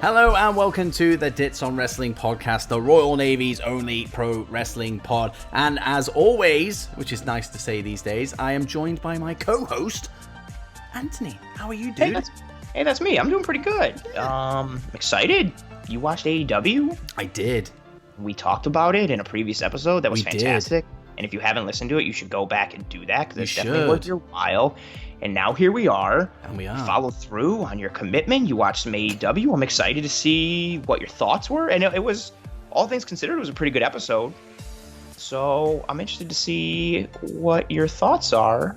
Hello and welcome to the Dits on Wrestling podcast, the Royal Navy's only pro wrestling pod. And as always, which is nice to say these days, I am joined by my co-host, Anthony. How are you, dude? Hey, that's me. I'm doing pretty good. Excited. You watched AEW? I did. We talked about it in a previous episode. That was fantastic. Did. And if you haven't listened to it, you should go back and do that, because it's definitely worth your while. And now here we are. And we are. You followed through on your commitment. You watched some AEW. I'm excited to see what your thoughts were. And it was, all things considered, it was a pretty good episode. So I'm interested to see what your thoughts are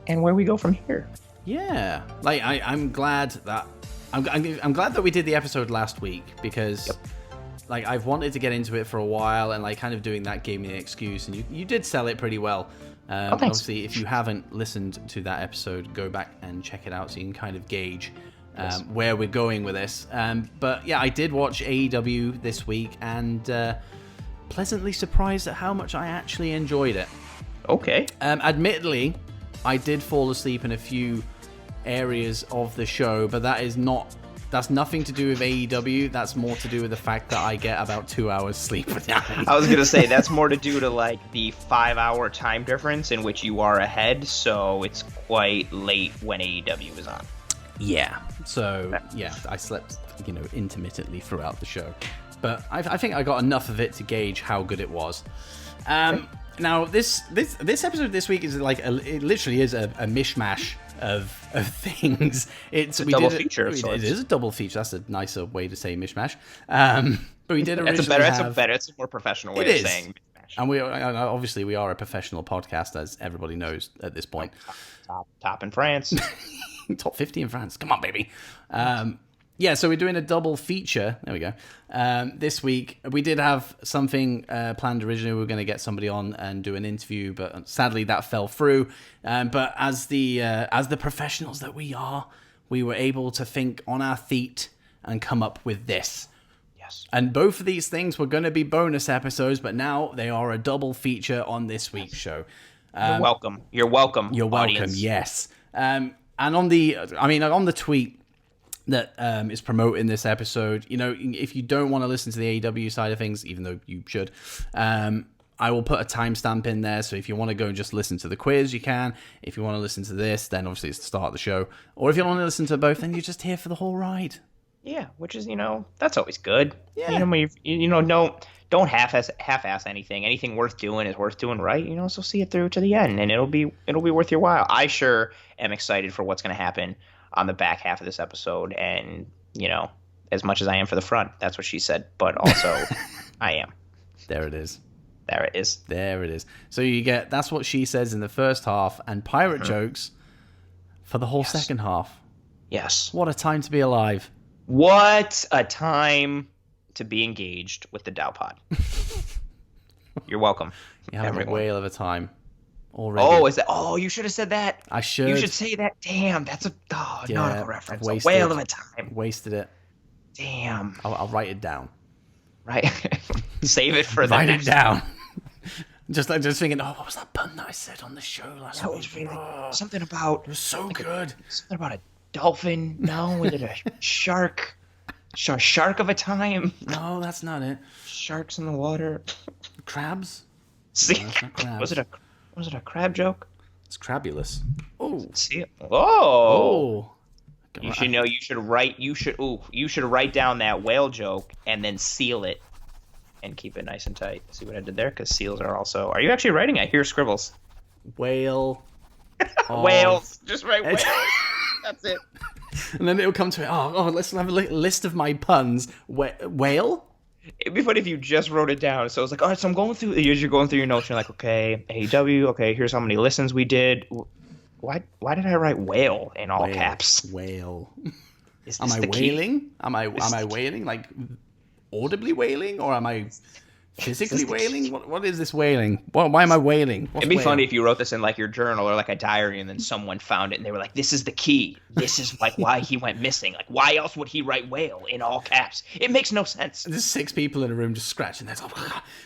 and where we go from here. Yeah, like I'm glad that I'm glad that we did the episode last week, because like I've wanted to get into it for a while, and like kind of doing that gave me an excuse, and you did sell it pretty well. Obviously, if you haven't listened to that episode, go back and check it out so you can kind of gauge where we're going with this. But yeah, I did watch AEW this week, and pleasantly surprised at how much I actually enjoyed it. Okay. Admittedly, I did fall asleep in a few areas of the show, but that's nothing to do with AEW. That's more to do with the fact that I get about 2 hours sleep. I was gonna say that's more to do to like the 5-hour time difference in which you are ahead, so it's quite late when AEW is on. Yeah. So yeah, I slept, intermittently throughout the show, but I think I got enough of it to gauge how good it was. Now this episode this week is like it literally is a mishmash of things. It's a double feature. It is a double feature. That's a nicer way to say mishmash. But we did originally it's a more professional way of saying mishmash. And we are a professional podcast, as everybody knows at this point. Top in France. Top 50 in France. Come on, baby. Yeah, so we're doing a double feature. There we go. This week, we did have something planned originally. We were going to get somebody on and do an interview, but sadly that fell through. But as the professionals that we are, we were able to think on our feet and come up with this. Yes. And both of these things were going to be bonus episodes, but now they are a double feature on this week's show. You're welcome. You're welcome. You're welcome. Audience. Yes. And on the tweet that is promoting this episode, if you don't want to listen to the AEW side of things, even though you should, I will put a timestamp in there, so if you want to go and just listen to the quiz, you can. If you want to listen to this, then obviously it's the start of the show, or if you want to listen to both, then you're just here for the whole ride. Yeah, which is, that's always good. Yeah. Don't half-ass anything. Anything worth doing is worth doing right, so see it through to the end, and it'll be worth your while. I sure am excited for what's going to happen on the back half of this episode, and as much as I am for the front. That's what she said, but also I am. There it is. So you get that's what she says in the first half, and pirate jokes for the whole second half. Yes. What a time to be alive. What a time to be engaged with the DOWPOD. You're welcome. You're having a whale of a time. Already. Oh, is that? Oh, you should have said that. I should. You should say that. Damn, that's a nautical reference. A whale of a time. Wasted it. Damn. I'll write it down. Right. Save it for the write next it down. just thinking, what was that pun that I said on the show last week? That was really something about. It was so good. Something about a dolphin. No, was it a shark? Shark of a time. No, that's not it. Sharks in the water. Crabs. See, no, crabs. Was it a crab joke? It's crabulous. Oh. See it. Oh. You should know. You should write down that whale joke and then seal it, and keep it nice and tight. See what I did there? Because seals are also. Are you actually writing? I hear scribbles. Whale. Whales. Just write whales. That's it. And then it'll come to it. Let's have a list of my puns. Whale. It'd be funny if you just wrote it down. So it's like, all right, so I'm going through. You're going through your notes. You're like, okay, AEW. Okay, here's how many listens we did. Why did I write whale in all caps? Whale. Am I wailing? Am I wailing? Like audibly wailing, or am I physically wailing? What is this wailing? Why am I wailing? It'd be funny if you wrote this in like your journal or like a diary, and then someone found it and they were like, this is the key. This is like why he went missing. Like, why else would he write whale in all caps? It makes no sense. There's 6 people in a room just scratching their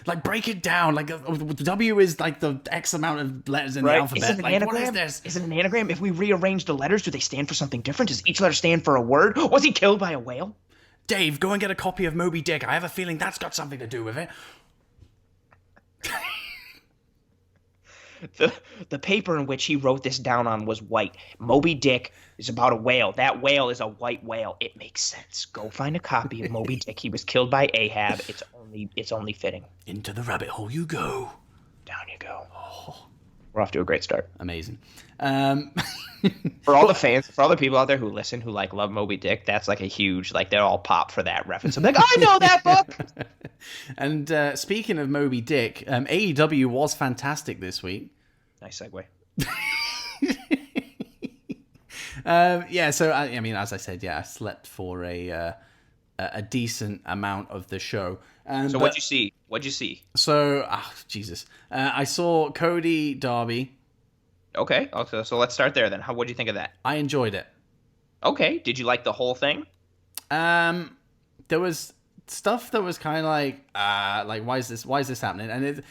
like, break it down. Like, W is like the X amount of letters in the alphabet. Is it an anagram? What is this? Is it an anagram? If we rearrange the letters, do they stand for something different? Does each letter stand for a word? Was he killed by a whale? Dave, go and get a copy of Moby Dick. I have a feeling that's got something to do with it. The paper in which he wrote this down on was white. Moby Dick is about a whale. That whale is a white whale. It makes sense. Go find a copy of Moby Dick. He was killed by Ahab. It's only fitting. Into the rabbit hole you go. Down you go. Oh. We're off to a great start. Amazing. For all the fans, for all the people out there who listen, who like love Moby Dick, that's like a huge, like they're all pop for that reference. I'm like, I know that book. And speaking of Moby Dick, AEW was fantastic this week. Nice segue. So I mean, as I said, I slept for a decent amount of the show. So what'd you see? What'd you see? So, Jesus, I saw Cody Darby. Okay, so let's start there then. What'd you think of that? I enjoyed it. Okay, did you like the whole thing? There was stuff that was kind of like why is this happening? And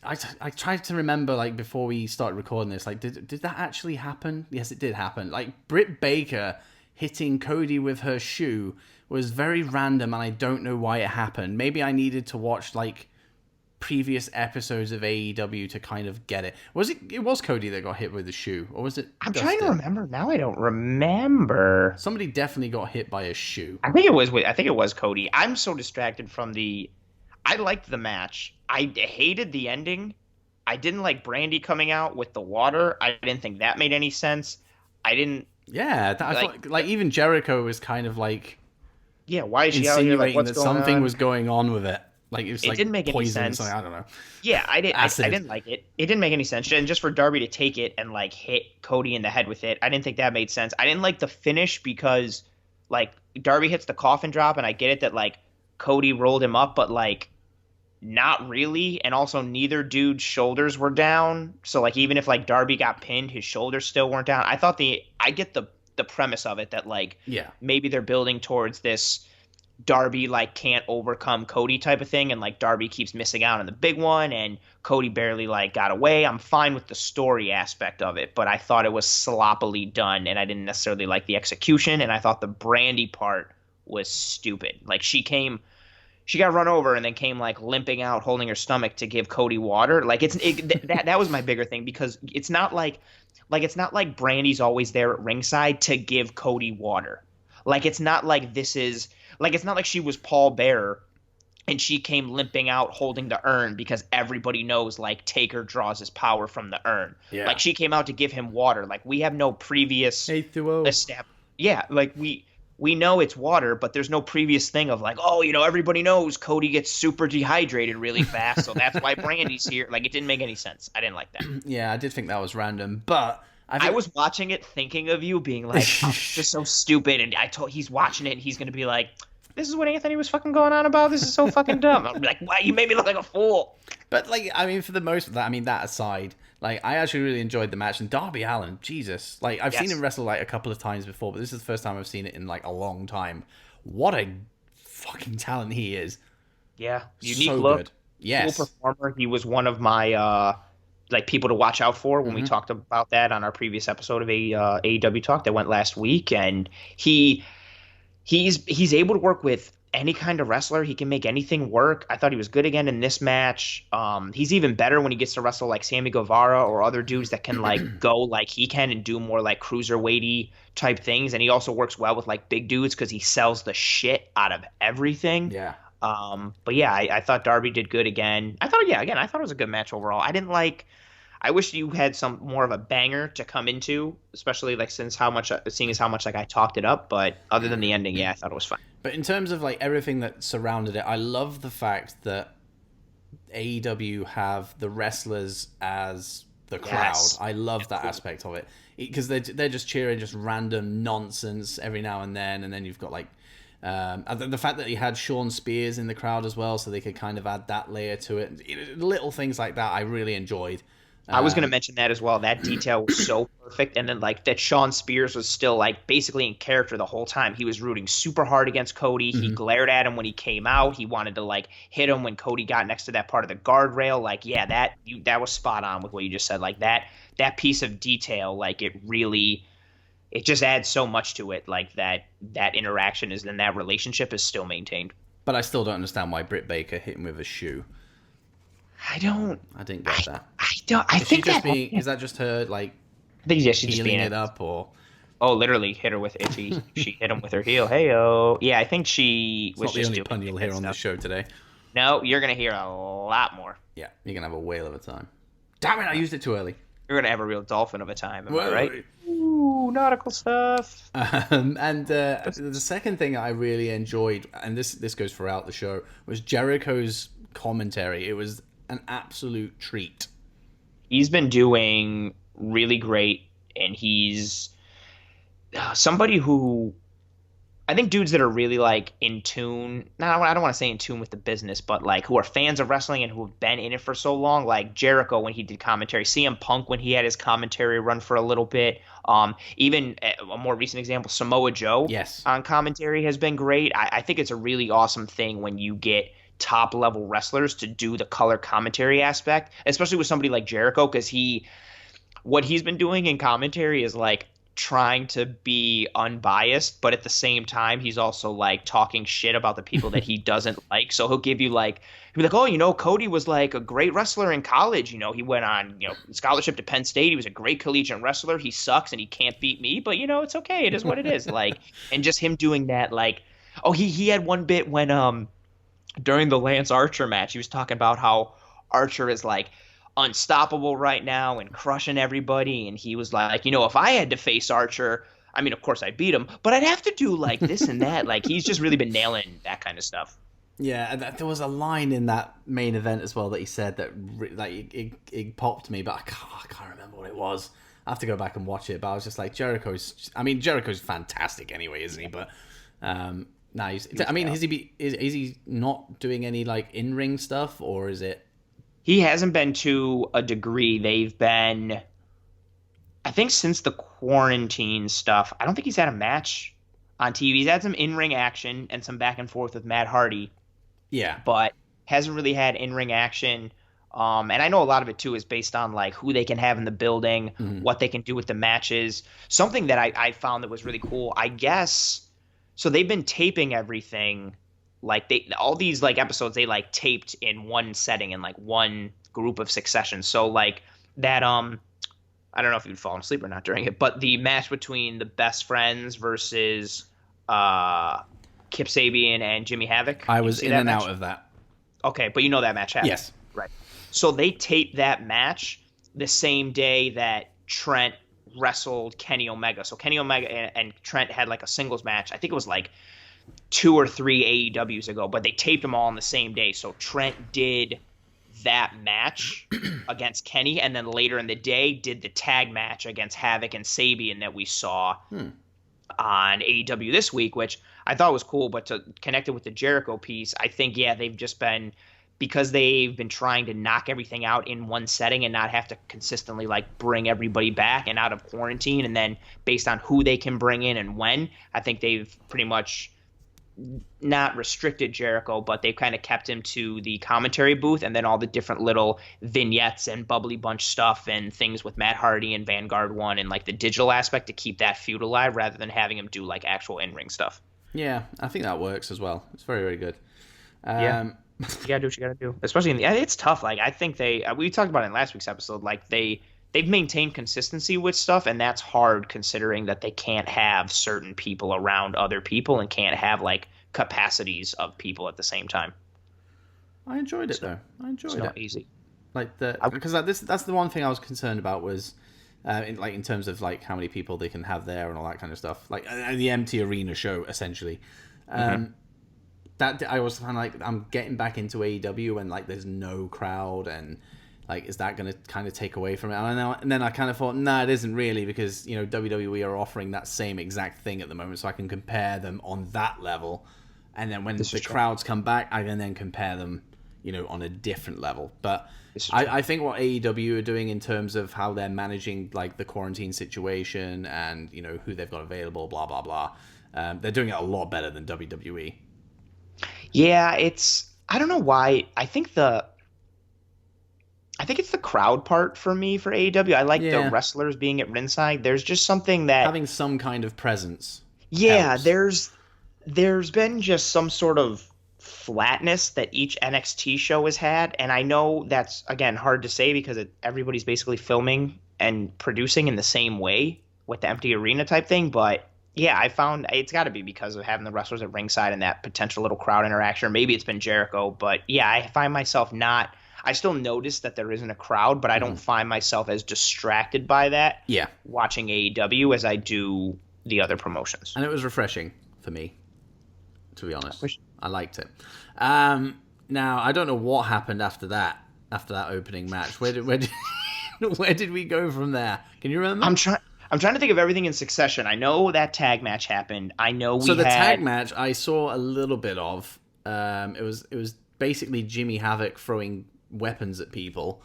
I tried to remember, like, before we started recording this, like, did that actually happen? Yes, it did happen. Like, Britt Baker hitting Cody with her shoe was very random, and I don't know why it happened. Maybe I needed to watch, like, previous episodes of AEW to kind of get it. It was Cody that got hit with the shoe, or was it I'm Dustin? Trying to remember now. I don't remember. Somebody definitely got hit by a shoe. I think it was Cody. I'm so distracted from I liked the match. I hated the ending. I didn't like Brandy coming out with the water. I didn't think that made any sense. I didn't. Yeah, I thought, like, even Jericho was kind of like. Yeah, why is she insinuating out here? Like, what's that going something on? Was going on with it? Like it didn't make any sense. I don't know. Yeah, I didn't like it. It didn't make any sense. And just for Darby to take it and like hit Cody in the head with it, I didn't think that made sense. I didn't like the finish because like Darby hits the coffin drop, and I get it that like Cody rolled him up, but like not really. And also neither dude's shoulders were down. So like even if like Darby got pinned, his shoulders still weren't down. I get the premise of it that like maybe they're building towards this Darby like can't overcome Cody type of thing, and like Darby keeps missing out on the big one, and Cody barely like got away. I'm fine with the story aspect of it, but I thought it was sloppily done, and I didn't necessarily like the execution, and I thought the Brandy part was stupid. Like she got run over and then came like limping out, holding her stomach to give Cody water. Like that was my bigger thing, because it's not like Brandy's always there at ringside to give Cody water. Like it's not like this is. Like, it's not like she was Paul Bearer and she came limping out holding the urn because everybody knows, like, Taker draws his power from the urn. Yeah. Like, she came out to give him water. Like, we have no previous... Yeah, like, we know it's water, but there's no previous thing of, like, oh, you know, everybody knows Cody gets super dehydrated really fast, so that's why Brandy's here. Like, it didn't make any sense. I didn't like that. Yeah, I did think that was random, but... I was watching it thinking of you being like, oh, it's just so stupid, and he's watching it, and he's going to be like... This is what Anthony was fucking going on about. This is so fucking dumb. I'm like, why you made me look like a fool? But like, I mean, for the most of that, I mean, that aside, like, I actually really enjoyed the match. And Darby Allin, Jesus, like, I've seen him wrestle like a couple of times before, but this is the first time I've seen it in like a long time. What a fucking talent he is! Yeah, unique look. Good. Yes, cool performer. He was one of my like people to watch out for when we talked about that on our previous episode of AEW Talk that went last week, and He's able to work with any kind of wrestler. He can make anything work. I thought he was good again in this match. He's even better when he gets to wrestle like Sammy Guevara or other dudes that can like go like he can and do more like cruiserweighty type things. And he also works well with like big dudes because he sells the shit out of everything. Yeah. But yeah, I thought Darby did good again. I thought it was a good match overall. I wish you had some more of a banger to come into, especially like seeing as how much like I talked it up. But other than the ending, I thought it was fine. But in terms of like everything that surrounded it, I love the fact that AEW have the wrestlers as the crowd. I love that aspect of it because they're just cheering just random nonsense every now and then you've got like the fact that he had Sean Spears in the crowd as well, so they could kind of add that layer to it. Little things like that I really enjoyed. I was going to mention that as well. That detail was so perfect. And then like that Sean Spears was still like basically in character the whole time. He was rooting super hard against Cody. He glared at him when he came out. He wanted to like hit him when Cody got next to that part of the guardrail. Like, yeah, that was spot on with what you just said. Like that piece of detail, like it really it just adds so much to it. Like that interaction is, and that relationship is still maintained. But I still don't understand why Britt Baker hit him with a shoe. I don't. I didn't get that. I don't. I Is think she just being? Is that just her like I think she's just healing being it up, or Oh, literally hit her with itchy. She hit him with her heel. Hey-oh. Yeah, I think she it's was not the just only doing pun you'll hear on stuff. this show today? No, you're gonna hear a lot more. Yeah, you're gonna have a whale of a time. Damn it! I used it too early. You're gonna have a real dolphin of a time. Am I Whoa. right? Ooh, nautical stuff. And the second thing I really enjoyed, and this goes throughout the show, was Jericho's commentary. It was an absolute treat. He's been doing really great, and he's somebody who I think dudes that are really like in tune. Now, I don't want to say in tune with the business, but like who are fans of wrestling and who have been in it for so long. Like Jericho when he did commentary, CM Punk when he had his commentary run for a little bit. Even a more recent example, Samoa Joe, Yes, on commentary has been great. I think it's a really awesome thing when you get top level wrestlers to do the color commentary aspect, especially with somebody like Jericho, because what he's been doing in commentary is like trying to be unbiased, but at the same time he's also like talking shit about the people that he doesn't like. So he'll give you like, he'll be like, oh, Cody was like a great wrestler in college. He went on scholarship to Penn State. He was a great collegiate wrestler. He sucks and he can't beat me, but it's okay. It is what it is. Like, and just him doing that, like, oh, he had one bit when during the Lance Archer match, he was talking about how Archer is like unstoppable right now and crushing everybody, and he was like, if I had to face Archer, I mean, of course I'd beat him, but I'd have to do like this and that. Like, he's just really been nailing that kind of stuff. yeah. And there was a line in that main event as well that he said that like it popped me, but I can't remember what it was. I have to go back and watch it. But I was just like, Jericho's fantastic anyway, isn't he? But nice. I mean, is he not doing any like in-ring stuff, or is it? He hasn't been to a degree. They've been, I think, since the quarantine stuff, I don't think he's had a match on TV. He's had some in-ring action and some back and forth with Matt Hardy. Yeah. But hasn't really had in-ring action. And I know a lot of it, too, is based on like who they can have in the building, what they can do with the matches. Something that I found that was really cool, I guess. So they've been taping everything. Like all these like episodes they like taped in one setting in like one group of succession. So like that I don't know if you'd fallen asleep or not during it, but the match between the Best Friends versus Kip Sabian and Jimmy Havoc. I was in and out of that. Okay, but that match happened. Yes. Right. So they taped that match the same day that Trent wrestled Kenny Omega. So Kenny Omega and Trent had like a singles match. I think it was like 2 or 3 AEWs ago, but they taped them all on the same day. So Trent did that match against Kenny, and then later in the day did the tag match against Havoc and Sabian that we saw on AEW this week, which I thought was cool. But to connect it with the Jericho piece, I think, they've just been, because they've been trying to knock everything out in one setting and not have to consistently like bring everybody back and out of quarantine, and then based on who they can bring in and when, I think they've pretty much not restricted Jericho, but they've kind of kept him to the commentary booth and then all the different little vignettes and bubbly bunch stuff and things with Matt Hardy and Vanguard One and like the digital aspect to keep that feud alive rather than having him do like actual in-ring stuff. Yeah, I think that works as well. It's very, very good. You gotta do what you gotta do, especially it's tough. Like, I think we talked about it in last week's episode, like they've maintained consistency with stuff, and that's hard considering that they can't have certain people around other people and can't have like capacities of people at the same time. I enjoyed it though. I enjoyed it. It's not easy. Like because that's the one thing I was concerned about was in terms of like how many people they can have there and all that kind of stuff. Like the empty arena show essentially. That I was kind of like, I'm getting back into AEW and like there's no crowd, and like, is that going to kind of take away from it? And then I kind of thought, nah, it isn't really, because, WWE are offering that same exact thing at the moment, so I can compare them on that level. And then when the crowds come back, I can then compare them, on a different level. But I think what AEW are doing in terms of how they're managing, like, the quarantine situation and, who they've got available, blah, blah, blah, they're doing it a lot better than WWE. Yeah, I don't know why. I think I think it's the crowd part for me for AEW. I like the Yeah, wrestlers being at ringside. There's just something that, having some kind of presence yeah, helps. there's been just some sort of flatness that each NXT show has had, and I know that's again hard to say because everybody's basically filming and producing in the same way with the empty arena type thing. But yeah, I found it's got to be because of having the wrestlers at ringside and that potential little crowd interaction. Or maybe it's been Jericho, but yeah, I find myself not. I still notice that there isn't a crowd, but I don't find myself as distracted by that Yeah, watching AEW as I do the other promotions. and it was refreshing for me, to be honest. Wish- I liked it. Now I don't know what happened after that opening match. Where did we go from there? Can you remember? I'm trying to think of everything in succession. I know that tag match happened. I know we So the had tag match I saw a little bit of. It was basically Jimmy Havoc throwing weapons at people.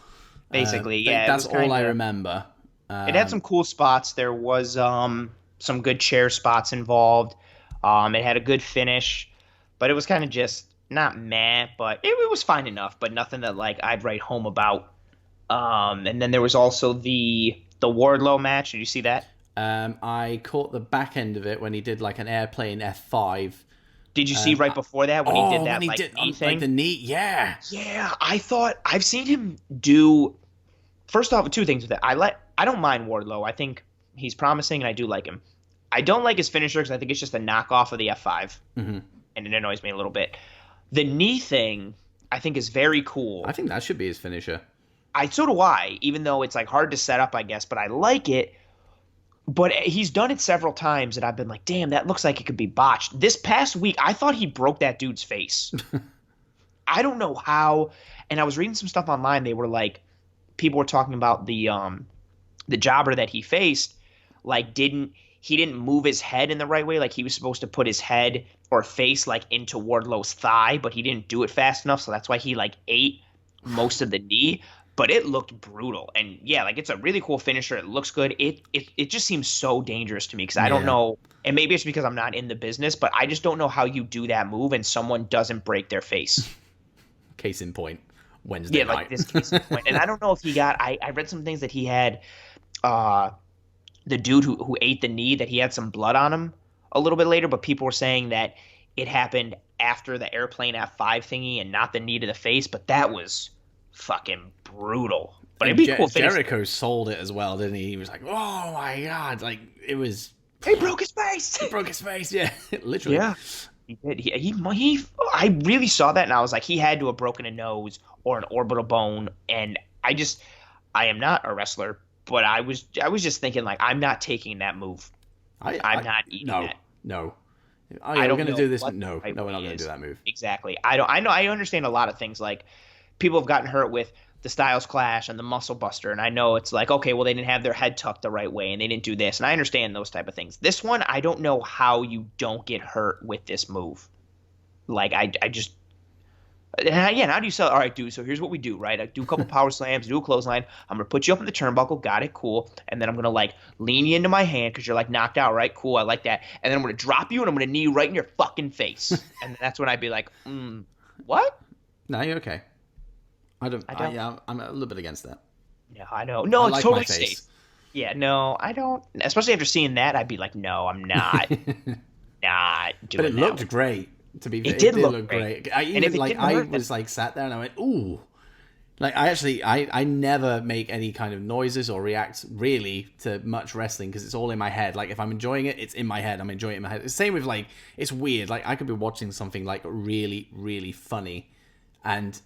basically, yeah. That's all I remember. It had some cool spots. There was some good chair spots involved. It had a good finish, but it was kind of just not meh, but it was fine enough, but nothing that like I'd write home about. And then there was also the Wardlow match. Did you see that? I caught the back end of it when he did like an airplane F5. Did you see right before that when he did that knee thing? Like the knee, yeah. Yeah, I thought I've seen him do. First off, two things with that. I don't mind Wardlow. I think he's promising, and I do like him. I don't like his finisher because I think it's just a knockoff of the F5, and it annoys me a little bit. The knee thing, I think, is very cool. I think that should be his finisher. So do I, even though it's like hard to set up, I guess, but I like it. But he's done it several times, and I've been like, damn, that looks like it could be botched. This past week, I thought he broke that dude's face. I don't know how. And I was reading some stuff online. They were like, people were talking about the jobber that he faced, like he didn't move his head in the right way. Like he was supposed to put his head or face like into Wardlow's thigh, but he didn't do it fast enough. So that's why he like ate most of the knee. But it looked brutal. And yeah, like it's a really cool finisher. It looks good. It just seems so dangerous to me because I don't know. And maybe it's because I'm not in the business, but I just don't know how you do that move and someone doesn't break their face. Case in point, Wednesday night. Like this case in point. And I don't know if he got. I read some things that he had. The dude who ate the knee, that he had some blood on him a little bit later, but people were saying that it happened after the airplane F5 thingy and not the knee to the face. But that was fucking brutal. But it'd be cool. Jericho sold it as well, didn't he? He was like, "Oh my god!" Like it was. He broke his face. He broke his face. Yeah, literally. Yeah, he did. He. I really saw that, and I was like, he had to have broken a nose or an orbital bone. And I am not a wrestler, but I was just thinking like, I'm not taking that move. I'm not eating that. No. I don't going to know do this. what No, the right we're not way going to is. do that move. Exactly. I understand a lot of things. Like people have gotten hurt with the Styles Clash and the Muscle Buster, and I know it's like, okay, well, they didn't have their head tucked the right way and they didn't do this, and I understand those type of things. This one, I don't know how you don't get hurt with this move. Like I just. And how do you sell it? All right, dude, so here's what we do, right? I do a couple power slams, do a clothesline. I'm going to put you up in the turnbuckle. Got it, cool. And then I'm going to, like, lean you into my hand because you're, like, knocked out, right? Cool, I like that. And then I'm going to drop you and I'm going to knee you right in your fucking face. And that's when I'd be like, what? No, you're okay. I'm a little bit against that. No, I know. No, I it's like totally my face. safe. Yeah, no, I don't. Especially after seeing that, I'd be like, no, I'm not. Not doing But it that. looked great. To be fair, It did look great. great. I And if even it like didn't I hurt, was like sat there and I went, ooh. Like I never make any kind of noises or react really to much wrestling because it's all in my head. Like if I'm enjoying it, it's in my head. I'm enjoying it in my head. It's the same with like, it's weird. Like I could be watching something like really, really funny and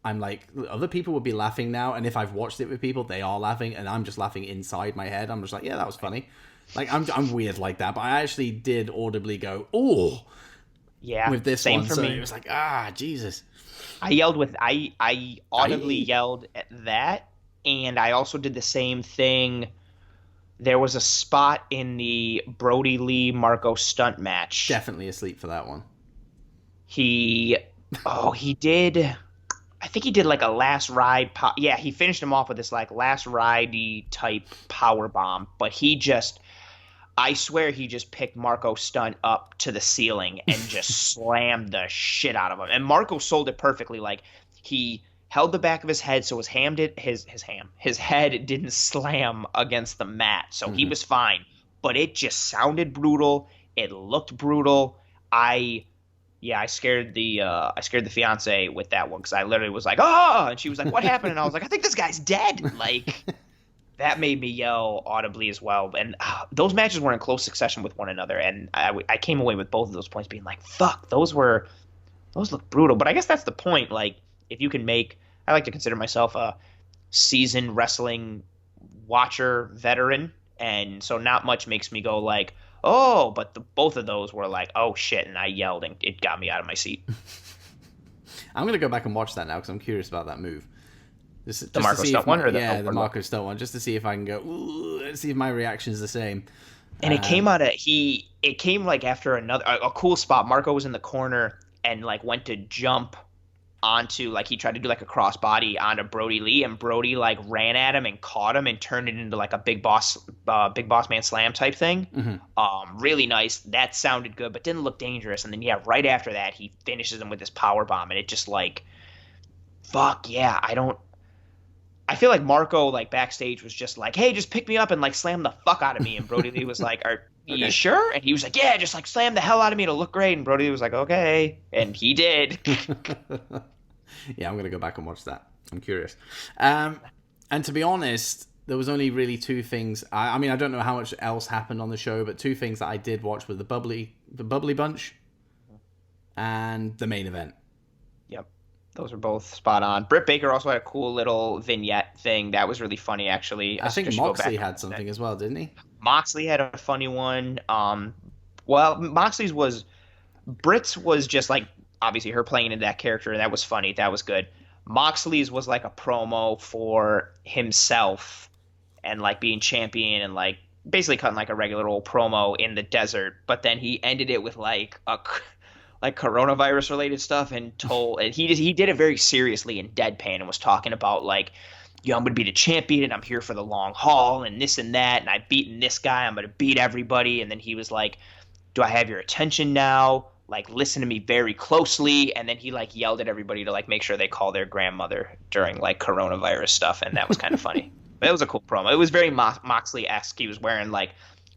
I'm like, other people would be laughing now. And if I've watched it with people, they are laughing and I'm just laughing inside my head. I'm just like, yeah, that was funny. Like I'm weird like that, but I actually did audibly go, ooh. Yeah, With this same one, for so me. it was like, Jesus. I audibly yelled at that, and I also did the same thing. There was a spot in the Brody Lee Marco stunt match. Definitely asleep for that one. He did. I think he did like a last ride. Yeah, he finished him off with this like last ride-y type power bomb, but I swear he just picked Marco Stunt up to the ceiling and just slammed the shit out of him. And Marco sold it perfectly. Like he held the back of his head so his head didn't slam against the mat, so he was fine. But it just sounded brutal. It looked brutal. I scared the fiance with that one because I literally was like, oh, and she was like, what happened? And I was like, I think this guy's dead. Like, that made me yell audibly as well. And those matches were in close succession with one another, and I came away with both of those points being like, fuck, those look brutal. But I guess that's the point. Like, if you can I like to consider myself a seasoned wrestling watcher veteran, and so not much makes me go like, oh, but both of those were like, oh shit, and I yelled and it got me out of my seat. I'm gonna go back and watch that now because I'm curious about that move. The Marco Stunt one, the Marco Stunt one, just to see if I can go. Ooh, let's see if my reaction is the same. And it came like after a cool spot. Marco was in the corner and like went to jump onto, like, he tried to do like a crossbody onto Brody Lee, and Brody like ran at him and caught him and turned it into like a big boss man slam type thing. Really nice. That sounded good, but didn't look dangerous. And then right after that he finishes him with this power bomb, and it just like, fuck yeah. I feel like Marco like backstage was just like, hey, just pick me up and like slam the fuck out of me, and Brody Lee was like, are you sure? And he was like, yeah, just like slam the hell out of me, it'll look great. And Brody Lee was like, okay, and he did. Yeah, I'm gonna go back and watch that. I'm curious. And to be honest, there was only really two things. I mean, I don't know how much else happened on the show, but two things that I did watch were the bubbly bunch and the main event. Yep, those were both spot on. Britt Baker also had a cool little vignette thing that was really funny, actually. I think Moxley had something as well, didn't he? Moxley had a funny one. Well, Britt's was just like, obviously her playing into that character, and that was funny. That was good. Moxley's was like a promo for himself and like being champion and like basically cutting like a regular old promo in the desert. But then he ended it with like coronavirus related stuff and he did it very seriously and deadpan and was talking about like, I'm going to be the champion and I'm here for the long haul and this and that. And I've beaten this guy. I'm going to beat everybody. And then he was like, do I have your attention now? Like, listen to me very closely. And then he like yelled at everybody to like make sure they call their grandmother during like coronavirus stuff. And that was kind of funny. But it was a cool promo. It was very Moxley-esque. He was wearing like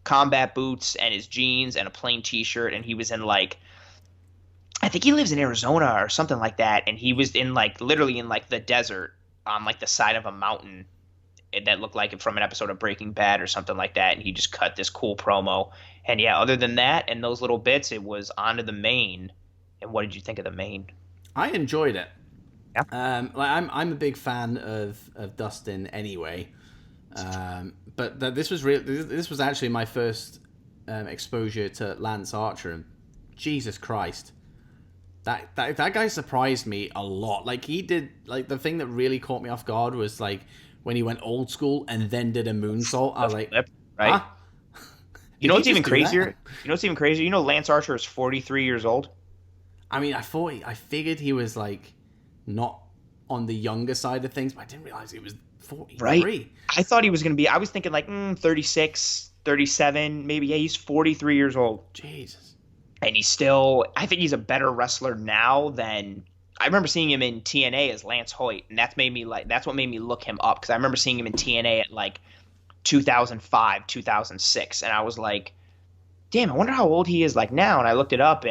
combat boots and his jeans and a plain t-shirt. And he was in like, I think he lives in Arizona or something like that. And he was in like literally in like the desert on like the side of a mountain that looked like it from an episode of Breaking Bad or something like that. And he just cut this cool promo. And yeah, other than that and those little bits, it was on to the main. And what did you think of the main? I enjoyed it. Yeah. I'm a big fan of Dustin anyway. But this was actually my first exposure to Lance Archer, and Jesus Christ. That guy surprised me a lot. Like, he did, like, the thing that really caught me off guard was like when he went old school and then did a moonsault. I was like, right? Huh? You know what's even crazier? You know Lance Archer is 43 years old? I mean, I figured he was like not on the younger side of things, but I didn't realize he was 43. Right? I thought he was going to be, I was thinking like 36, 37, maybe. Yeah, he's 43 years old. Jesus. And I think he's a better wrestler now than, I remember seeing him in TNA as Lance Hoyt, and that's what made me look him up, because I remember seeing him in TNA at like 2005, 2006, and I was like, damn, I wonder how old he is like now. And I looked it up,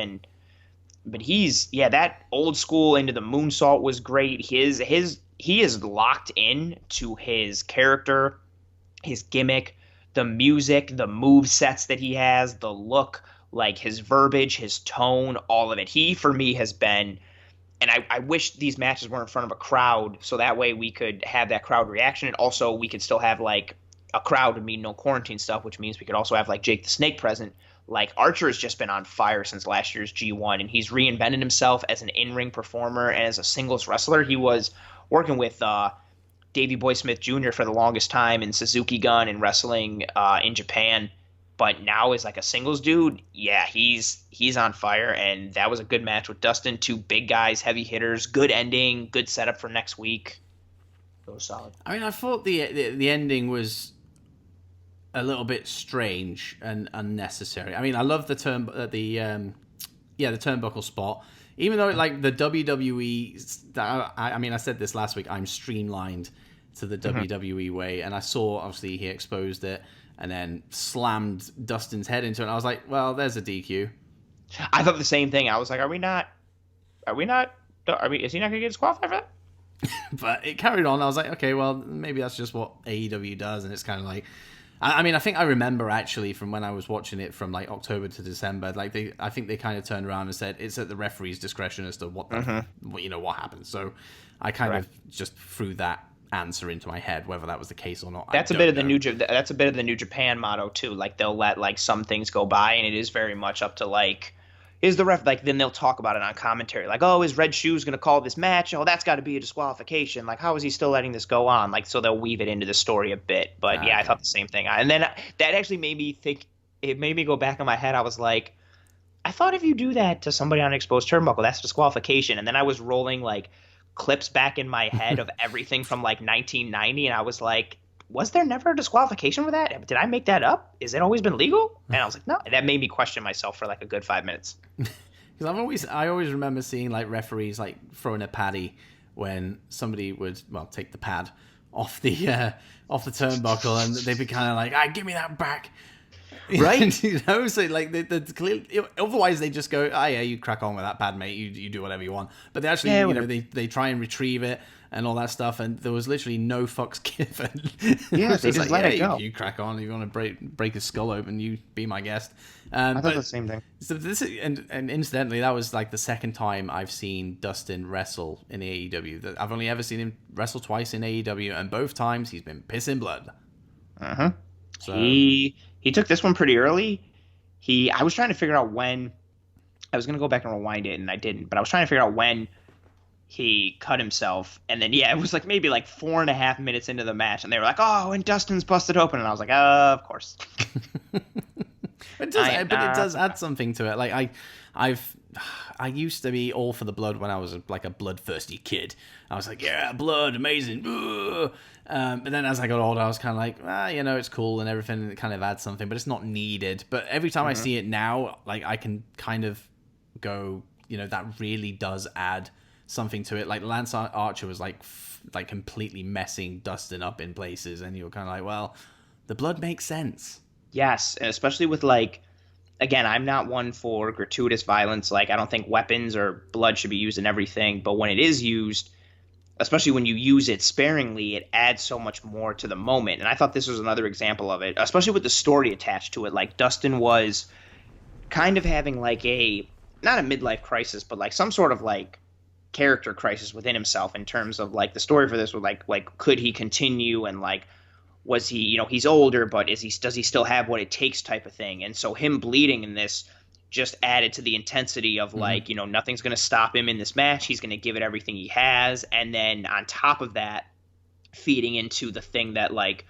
but that old school into the moonsault was great. He is locked in to his character, his gimmick, the music, the move sets that he has, the look, like his verbiage, his tone, all of it. He, for me, has been, and I wish these matches were in front of a crowd, so that way we could have that crowd reaction, and also we could still have like a crowd would mean no quarantine stuff, which means we could also have like Jake the Snake present. Like, Archer has just been on fire since last year's G1, and he's reinvented himself as an in-ring performer and as a singles wrestler. He was working with Davey Boy Smith Jr. for the longest time in Suzuki Gun and wrestling in Japan, but now is like a singles dude. Yeah, he's on fire, and that was a good match with Dustin. Two big guys, heavy hitters, good ending, good setup for next week. It was solid. I mean, I thought the ending was a little bit strange and unnecessary. I mean, I love the term, Yeah, the turnbuckle spot. Even though, like, the WWE... I mean, I said this last week, I'm streamlined to the WWE way, and I saw, obviously, he exposed it and then slammed Dustin's head into it, and I was like, well, there's a DQ. I thought the same thing. I was like, is he not going to get disqualified for that? But it carried on. I was like, okay, well, maybe that's just what AEW does, and it's kind of like... I mean, I think I remember, actually, from when I was watching it from, like, October to December, like, I think they kind of turned around and said it's at the referee's discretion as to what happens. So I kind of just threw that answer into my head, whether that was the case or not. That's a bit of the New Japan motto too. Like, they'll let, like, some things go by, and it is very much up to, like, is the ref, like, then they'll talk about it on commentary, like, oh, is Red Shoes going to call this match? Oh, that's got to be a disqualification. Like, how is he still letting this go on? Like, so they'll weave it into the story a bit. But yeah, I thought the same thing. And then that actually made me think. It made me go back in my head. I was like, I thought if you do that to somebody on an exposed turnbuckle, that's disqualification. And then I was rolling, like, clips back in my head of everything from, like, 1990, and I was like, was there never a disqualification for that? Did I make that up? Has it always been legal? And I was like, no. And that made me question myself for, like, a good 5 minutes. Because I always remember seeing, like, referees, like, throwing a paddy when somebody would, well, take the pad off the turnbuckle, and they'd be kind of like, give me that back. Right? So, like, otherwise they just go, yeah, you crack on with that pad, mate. You do whatever you want. But they actually, they try and retrieve it and all that stuff, and there was literally no fucks given. Yeah, they just let it go. You crack on. If you want to break his skull open, you be my guest. I thought the same thing. So this is, and incidentally, that was like the second time I've seen Dustin wrestle in the AEW. I've only ever seen him wrestle twice in AEW, and both times he's been pissing blood. So he took this one pretty early. I was trying to figure out when. I was going to go back and rewind it, and I didn't. But I was trying to figure out when he cut himself, and then it was like maybe like 4.5 minutes into the match, and they were like, "Oh, and Dustin's busted open," and I was like, of course." It does add something to it. Like I used to be all for the blood when I was like a bloodthirsty kid. I was like, yeah, blood, amazing. But then as I got older, I was kind of like, it's cool and everything, and it kind of adds something, but it's not needed. But every time I see it now, like, I can kind of go, that really does add something to it. Like Lance Archer was like completely messing Dustin up in places, and you're kind of like, well, the blood makes sense. Yes, and especially with, like, again, I'm not one for gratuitous violence. Like, I don't think weapons or blood should be used in everything, but when it is used, especially when you use it sparingly, it adds so much more to the moment. And I thought this was another example of it, especially with the story attached to it. Like, Dustin was kind of having, like, not a midlife crisis, but, like, some sort of, like, character crisis within himself in terms of, like, the story for this was like could he continue, and, like, was he, he's older, but does he still have what it takes type of thing. And so him bleeding in this just added to the intensity of, like, nothing's going to stop him in this match. He's going to give it everything he has. And then on top of that, feeding into the thing that, like,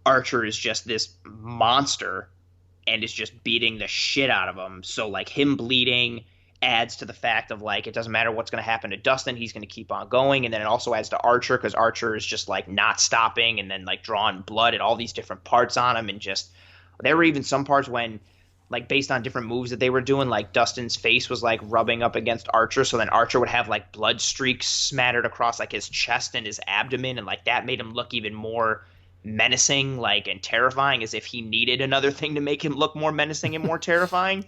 Archer is just this monster and is just beating the shit out of him. So, like, him bleeding adds to the fact of, like, it doesn't matter what's going to happen to Dustin, he's going to keep on going. And then it also adds to Archer, because Archer is just, like, not stopping and then, like, drawing blood at all these different parts on him. And just, there were even some parts when, like, based on different moves that they were doing, like, Dustin's face was, like, rubbing up against Archer, so then Archer would have, like, blood streaks smattered across, like, his chest and his abdomen, and, like, that made him look even more menacing, like, and terrifying, as if he needed another thing to make him look more menacing and more terrifying.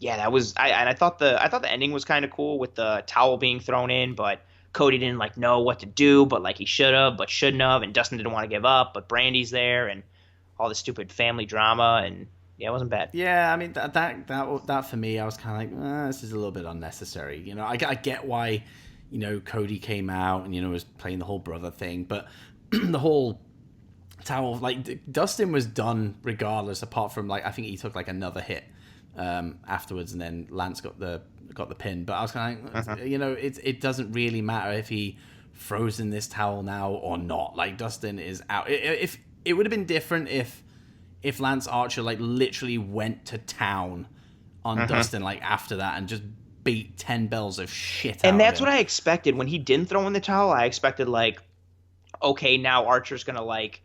Yeah, that was, I thought the ending was kind of cool with the towel being thrown in, but Cody didn't, like, know what to do, but, like, he should have, but shouldn't have, and Dustin didn't want to give up, but Brandy's there, and all the stupid family drama, and yeah, it wasn't bad. Yeah, I mean, that for me, I was kind of like, this is a little bit unnecessary. I get why, Cody came out and, was playing the whole brother thing, but the whole towel, like, Dustin was done regardless, apart from, like, I think he took, like, another hit afterwards, and then Lance got the pin. But I was kind of like, it doesn't really matter if he throws in this towel now or not. Like, Dustin is out. If it would have been different if Lance Archer, like, literally went to town on Dustin, like, after that, and just beat 10 bells of shit out of him. And that's what I expected. When he didn't throw in the towel, I expected, like, okay, now Archer's gonna, like,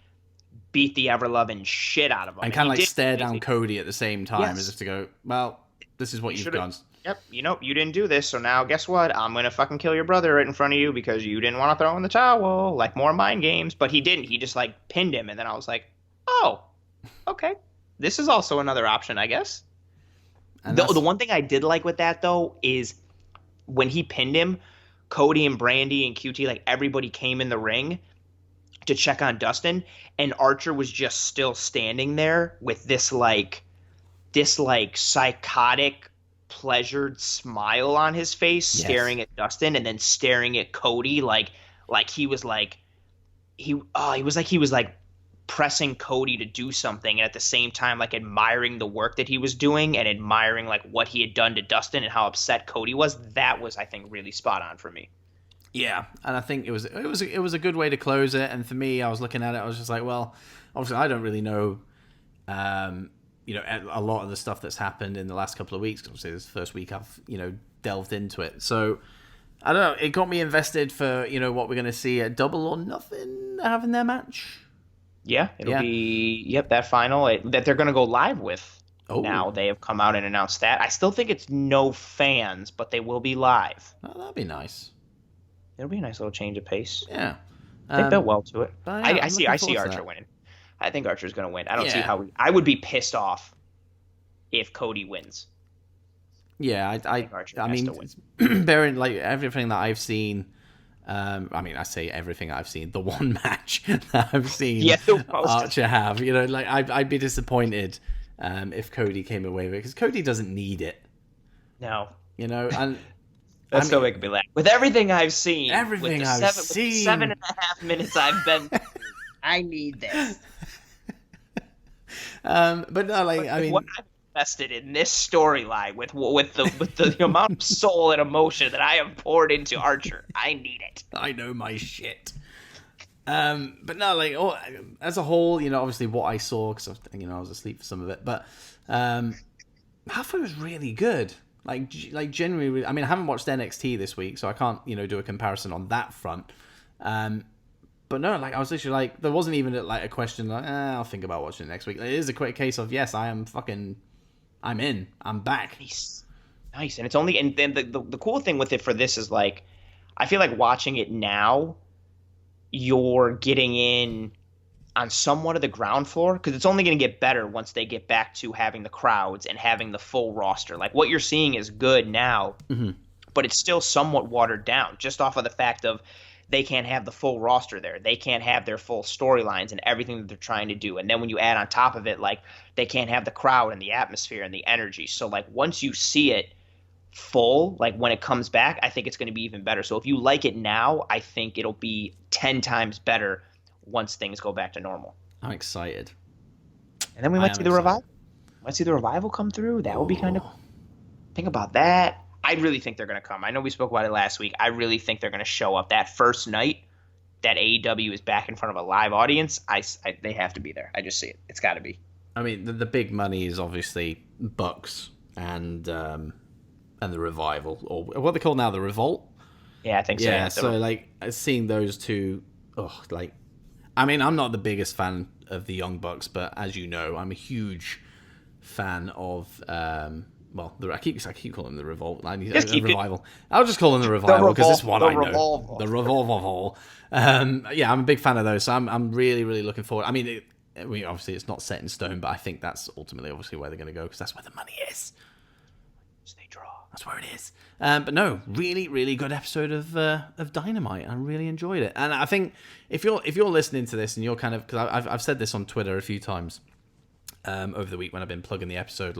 beat the ever-loving shit out of him. And kind of, like, stare down Cody at the same time, as if to go, well, this is what you've done. Yep, you didn't do this, so now guess what? I'm gonna fucking kill your brother right in front of you because you didn't want to throw in the towel. Like more mind games, but he didn't. He just like pinned him, and then I was like, oh, okay, this is also another option, I guess. The one thing I did like with that though is when he pinned him, Cody and Brandy and QT, like everybody came in the ring to check on Dustin, and Archer was just still standing there with this psychotic, pleasured smile on his face, staring at Dustin and then staring at Cody like he was like he was like pressing Cody to do something, and at the same time like admiring the work that he was doing and admiring like what he had done to Dustin and how upset Cody was. That was, I think, really spot on for me. Yeah, and I think it was a good way to close it. And for me, I was looking at it, I was just like, well, obviously I don't really know a lot of the stuff that's happened in the last couple of weeks, because obviously this is the first week I've delved into it. So I don't know, it got me invested for what we're going to see at Double or Nothing having their match. Yeah, it'll be that final that they're going to go live with. Oh. Now they have come out and announced that. I still think it's no fans, but they will be live. Oh, that'd be nice. It'll be a nice little change of pace. Yeah, they built well to it. Yeah, I see Archer winning. I think Archer's going to win. I don't see how I would be pissed off if Cody wins. Yeah, I mean, bearing like everything that I've seen. I say everything I've seen. The one match that I've seen Archer have, I'd be disappointed if Cody came away with it, because Cody doesn't need it. No, and that's still making me laugh. With everything I've seen, with the 7.5 minutes I've been, I need this. But no, I mean, what I've invested in this storyline with the amount of soul and emotion that I have poured into Archer, I need it. I know my shit. But no, as a whole, obviously what I saw, because I was asleep for some of it, but half of it was really good. Like genuinely, I mean, I haven't watched NXT this week, so I can't do a comparison on that front. But no, I was literally there wasn't even a question I'll think about watching it next week. It is a quick case of, yes, I'm in, I'm back. Nice. And it's only, and then the cool thing with it for this is I feel like watching it now, you're getting in on somewhat of the ground floor, because it's only going to get better once they get back to having the crowds and having the full roster. Like what you're seeing is good now, but it's still somewhat watered down just off of the fact of they can't have the full roster there. They can't have their full storylines and everything that they're trying to do. And then when you add on top of it, they can't have the crowd and the atmosphere and the energy. So once you see it full, when it comes back, I think it's going to be even better. So if you like it now, I think it'll be 10 times better once things go back to normal. I'm excited. And then we might see the revival. Might see the revival come through. That would be kind of... Think about that. I really think they're going to come. I know we spoke about it last week. I really think they're going to show up that first night that AEW is back in front of a live audience. They have to be there. I just see it. It's got to be. I mean, the big money is obviously Bucks and the Revival, or what they call now, the Revolt. Yeah, I think so. Yeah, so seeing those two, I mean, I'm not the biggest fan of the Young Bucks, but as you know, I'm a huge fan of I keep calling them the Revolt. Revival. I'll just call them the Revival because it's what I know. The Revolve. Yeah, I'm a big fan of those, so I'm really, really looking forward. I mean, obviously it's not set in stone, but I think that's ultimately obviously where they're going to go, because that's where the money is. So they draw. That's where it is. But no, really, really good episode of Dynamite. I really enjoyed it, and I think if you're listening to this and you're kind of, because I've said this on Twitter a few times over the week when I've been plugging the episode,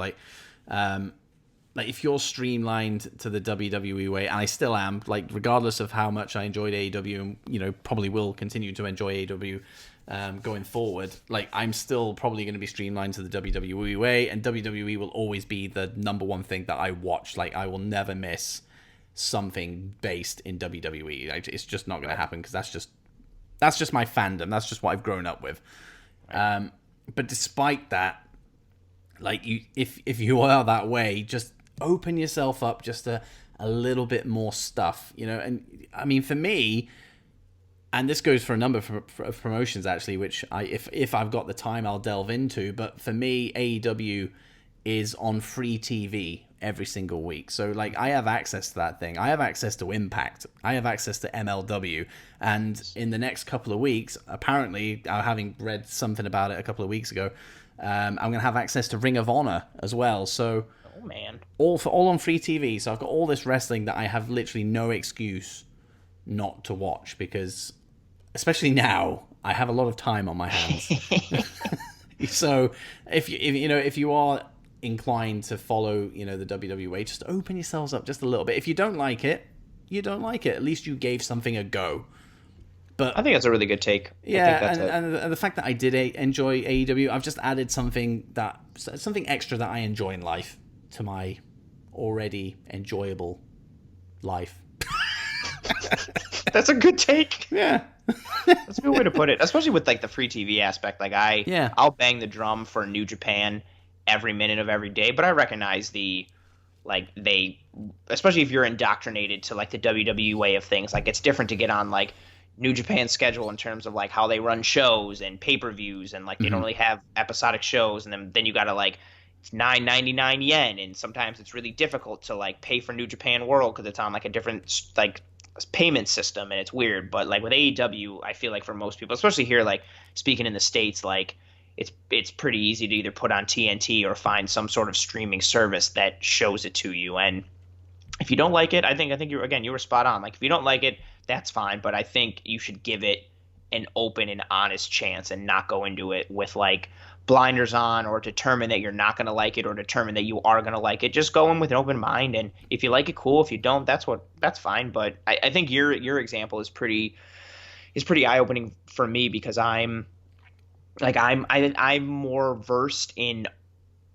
if you're streamlined to the WWE way, and I still am, regardless of how much I enjoyed AEW and, probably will continue to enjoy AEW going forward, I'm still probably going to be streamlined to the WWE way, and WWE will always be the number one thing that I watch. I will never miss something based in WWE. It's just not going to happen, because that's just my fandom. That's just what I've grown up with. Right. But despite that, if you are that way, just open yourself up just a little bit more stuff, and I mean, for me, and this goes for a number of promotions actually, which if I've got the time I'll delve into, but for me, AEW is on free TV every single week. So like I have access to that thing. I have access to Impact. I have access to MLW. And in the next couple of weeks, apparently, having read something about it a couple of weeks ago, I'm going to have access to Ring of Honor as well. So oh man, all on free TV. So I've got all this wrestling that I have literally no excuse not to watch, because especially now I have a lot of time on my hands. So if you are inclined to follow, the WWA, just open yourselves up just a little bit. If you don't like it, you don't like it. At least you gave something a go. But I think that's a really good take. Yeah, and the fact that I did enjoy AEW, I've just added something extra that I enjoy in life to my already enjoyable life. That's a good take. Yeah. That's a good way to put it, especially with like the free TV aspect. Like I'll bang the drum for New Japan every minute of every day, but I recognize especially if you're indoctrinated to like the WWE way of things, like it's different to get on like New Japan's schedule in terms of like how they run shows and pay-per-views, and like they don't really have episodic shows, and then you gotta like it's 9.99 yen, and sometimes it's really difficult to like pay for New Japan World because it's on like a different like payment system, and it's weird. But like with AEW, I feel like for most people, especially here, like speaking in the States, like it's pretty easy to either put on TNT or find some sort of streaming service that shows it to you. And if you don't like it, I think you were spot on. Like if you don't like it, that's fine, but I think you should give it an open and honest chance and not go into it with like blinders on, or determine that you're not going to like it, or determine that you are going to like it. Just go in with an open mind, and if you like it, cool. If you don't, that's fine. But I think your example is pretty eye-opening for me, because I'm more versed in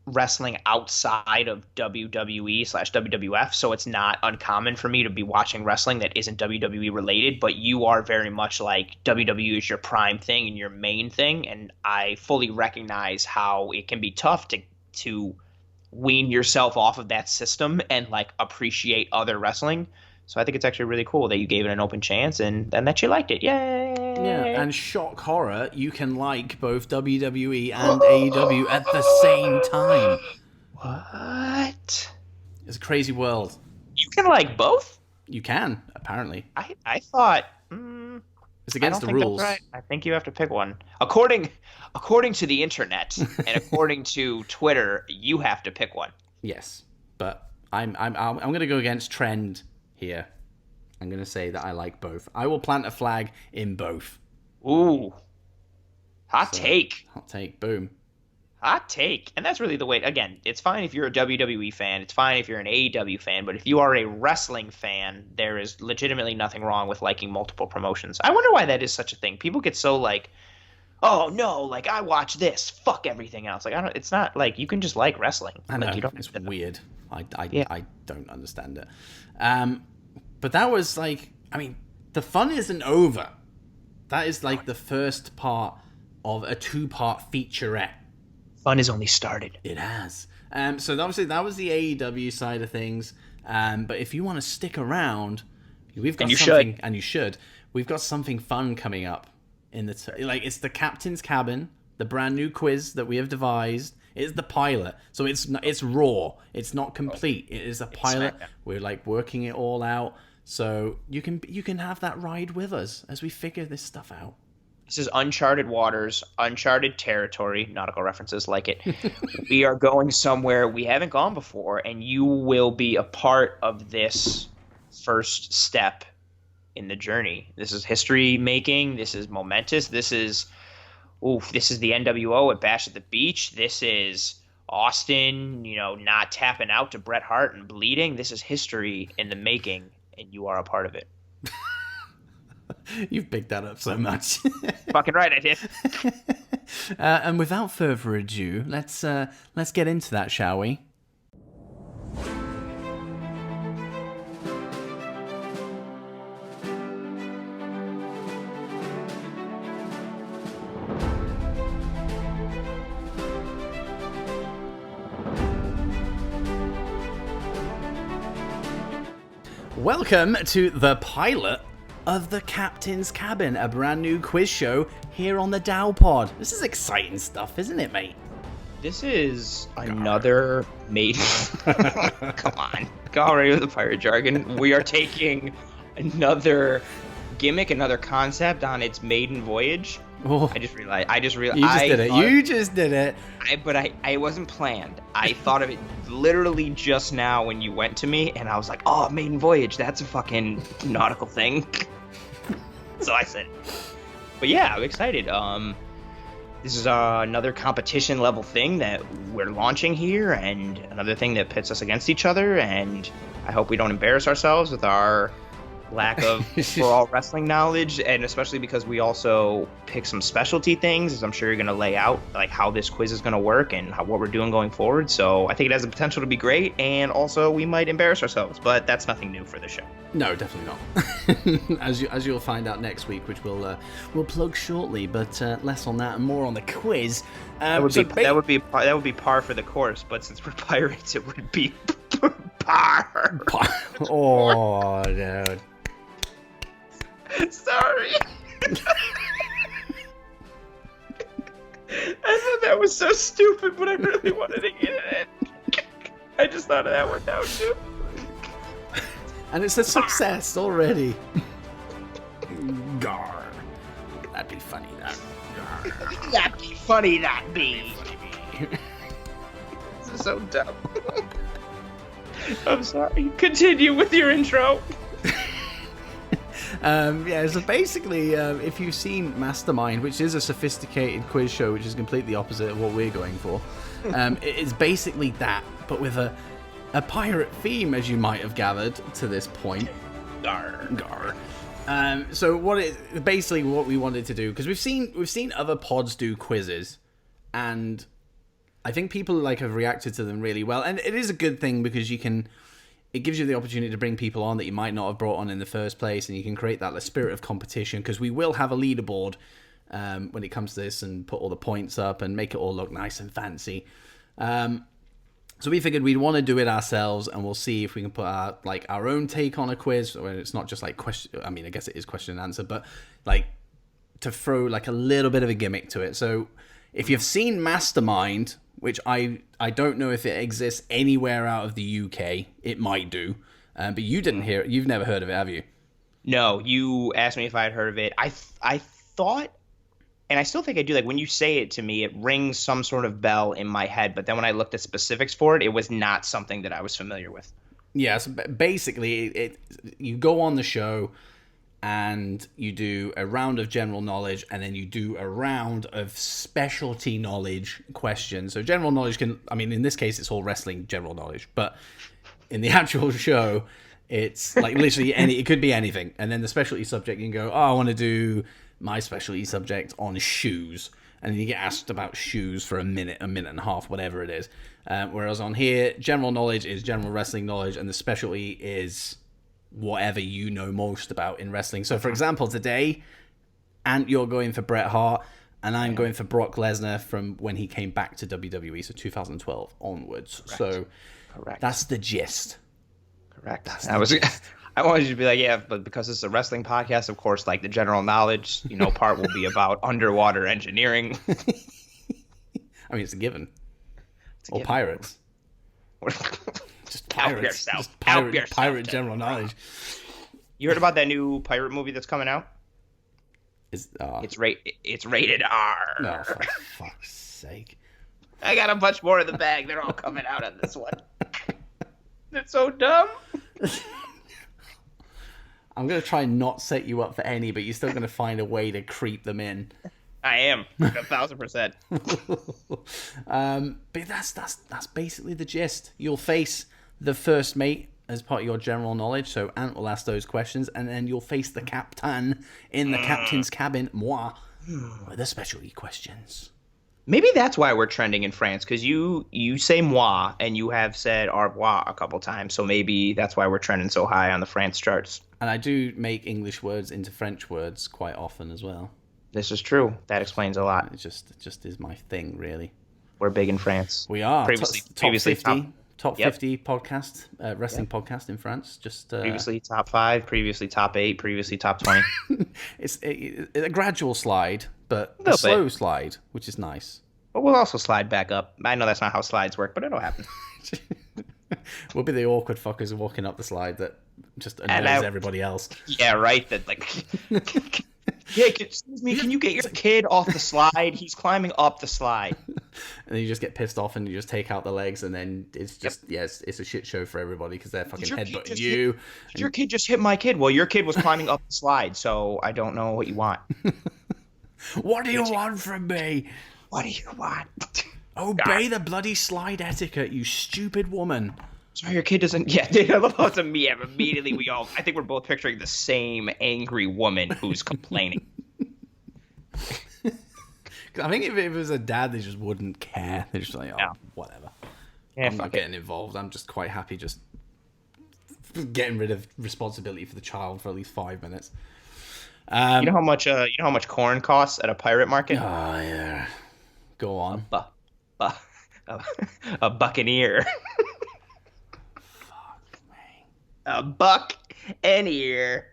wrestling outside of WWE/WWF, so it's not uncommon for me to be watching wrestling that isn't WWE related. But you are very much like WWE is your prime thing and your main thing, and I fully recognize how it can be tough to wean yourself off of that system and like appreciate other wrestling. So I think it's actually really cool that you gave it an open chance and that you liked it. Yay! Yeah, and shock horror, you can like both WWE and AEW at the same time. What? It's a crazy world. You can like both? You can, apparently. I thought... it's against the rules. That's right. I think you have to pick one. According to the internet and according to Twitter, you have to pick one. Yes, but I'm going to go against trend here. I'm going to say that I like both. I will plant a flag in both. Ooh. Hot take. Hot take. Boom. Hot take. And that's really the way. Again, it's fine if you're a WWE fan. It's fine if you're an AEW fan. But if you are a wrestling fan, there is legitimately nothing wrong with liking multiple promotions. I wonder why that is such a thing. People get so like, oh no, like I watch this, fuck everything else. Like it's not like you can just like wrestling. I know, like, it's weird. I don't understand it. But that was like, I mean, the fun isn't over. That is like the first part of a 2-part featurette. Fun has only started. It has. So obviously that was the AEW side of things. But if you want to stick around, we've got something, and you should. We've got something fun coming up in the it's the Captain's Cabin, the brand new quiz that we have devised. It's the pilot, so it's raw. It's not complete. It is a pilot. We're like working it all out, so you can have that ride with us as we figure this stuff out. This is uncharted waters, uncharted territory. Nautical references like it. We are going somewhere we haven't gone before, and you will be a part of this first step in the journey. This is history making. This is momentous. This is the NWO at Bash at the Beach. This is Austin, not tapping out to Bret Hart and bleeding. This is history in the making, and you are a part of it. You've picked that up so much. Fucking right, I did. And without further ado, let's get into that, shall we? Welcome to the pilot of the Captain's Cabin, a brand new quiz show here on the DOWPOD. This is exciting stuff, isn't it, mate? This is another maiden. Come on. Go already with the pirate jargon. We are taking another gimmick, another concept on its maiden voyage. Oh, I just realized. You just did it. But it wasn't planned. I thought of it literally just now when you went to me, and I was like, oh, maiden voyage. That's a fucking nautical thing. So I said, but yeah, I'm excited. This is another competition level thing that we're launching here, and another thing that pits us against each other, and I hope we don't embarrass ourselves with our lack of overall wrestling knowledge, and especially because we also pick some specialty things, as I'm sure you're going to lay out like how this quiz is going to work and what we're doing going forward. So I think it has the potential to be great, and also we might embarrass ourselves, but that's nothing new for the show. No, definitely not. as you'll find out next week, which we'll plug shortly, but less on that and more on the quiz. That would be par for the course, but since we're pirates, it would be par. Oh, dude. Sorry. I thought that was so stupid, but I really wanted to get it in. I just thought of that one now, too. And it's a success already. Gar. That'd be funny, that. Gar. That'd be funny, that be. This is so dumb. I'm sorry. Continue with your intro. So basically, if you've seen Mastermind, which is a sophisticated quiz show, which is completely opposite of what we're going for, it's basically that, but with a pirate theme, as you might have gathered to this point. Gar. So what we wanted to do, because we've seen other pods do quizzes, and I think people have reacted to them really well, and it is a good thing because it gives you the opportunity to bring people on that you might not have brought on in the first place, and you can create that spirit of competition, because we will have a leaderboard when it comes to this and put all the points up and make it all look nice and fancy. So we figured we'd want to do it ourselves, and we'll see if we can put our own take on a quiz, where it's not just question. I mean, I guess it is question and answer, but to throw a little bit of a gimmick to it. So if you've seen Mastermind, which I don't know if it exists anywhere out of the UK. It might do. But you didn't hear it. You've never heard of it, have you? No, you asked me if I had heard of it. I thought, and I still think I do, when you say it to me, it rings some sort of bell in my head. But then when I looked at specifics for it, it was not something that I was familiar with. Yeah, so basically, you go on the show, and you do a round of general knowledge, and then you do a round of specialty knowledge questions. So general knowledge in this case, it's all wrestling general knowledge, but in the actual show, it's literally it could be anything. And then the specialty subject, you can go, I want to do my specialty subject on shoes. And then you get asked about shoes for a minute and a half, whatever it is. Whereas on here, general knowledge is general wrestling knowledge, and the specialty is whatever you know most about in wrestling. So, for example, today, you're going for Bret Hart, and I'm going for Brock Lesnar from when he came back to WWE, so 2012 onwards. Correct. So, correct. That's the gist. Correct. I wanted you to be like, yeah, but because it's a wrestling podcast, of course, the general knowledge, part will be about underwater engineering. I mean, it's a given. Or pirates. Just pirates. Help yourself. Pirate general knowledge. You heard about that new pirate movie that's coming out? It's rated R. No, for fuck's sake. I got a bunch more in the bag. They're all coming out on this one. It's so dumb. I'm going to try and not set you up for any, but you're still going to find a way to creep them in. I am 1,000%. But that's basically the gist. You'll face the first mate as part of your general knowledge, so Ant will ask those questions, and then you'll face the captain in the captain's cabin, moi, with the specialty questions. Maybe that's why we're trending in France, because you say moi, and you have said au revoir a couple times, so maybe that's why we're trending so high on the France charts. And I do make English words into French words quite often as well. This is true. That explains a lot. It just is my thing, really. We're big in France. We are. Previously top 50 podcast, wrestling podcast in France. Previously top 5, previously top 8, previously top 20. It's a gradual slide, but a slow slide, which is nice. But we'll also slide back up. I know that's not how slides work, but it'll happen. We'll be the awkward fuckers walking up the slide that just annoys everybody else. Yeah, right. That like, yeah. Excuse me, can you get your kid off the slide? He's climbing up the slide. And then you just get pissed off and you just take out the legs, and then it's just it's a shit show for everybody because they're fucking headbutting you. Did your kid just hit my kid? Well, your kid was climbing up the slide, so I don't know what you want. What do you want from me? What do you want? Obey the bloody slide etiquette, you stupid woman. Sorry, your kid doesn't. Yeah, dude, I love how it's a me. Immediately, I think we're both picturing the same angry woman who's complaining. I think if it was a dad, they just wouldn't care. They're just like, whatever. Yeah, I'm not getting involved. I'm just quite happy just getting rid of responsibility for the child for at least 5 minutes. You know how much corn costs at a pirate market? Oh yeah. Go on. A buccaneer. Fuck me. A buck and ear.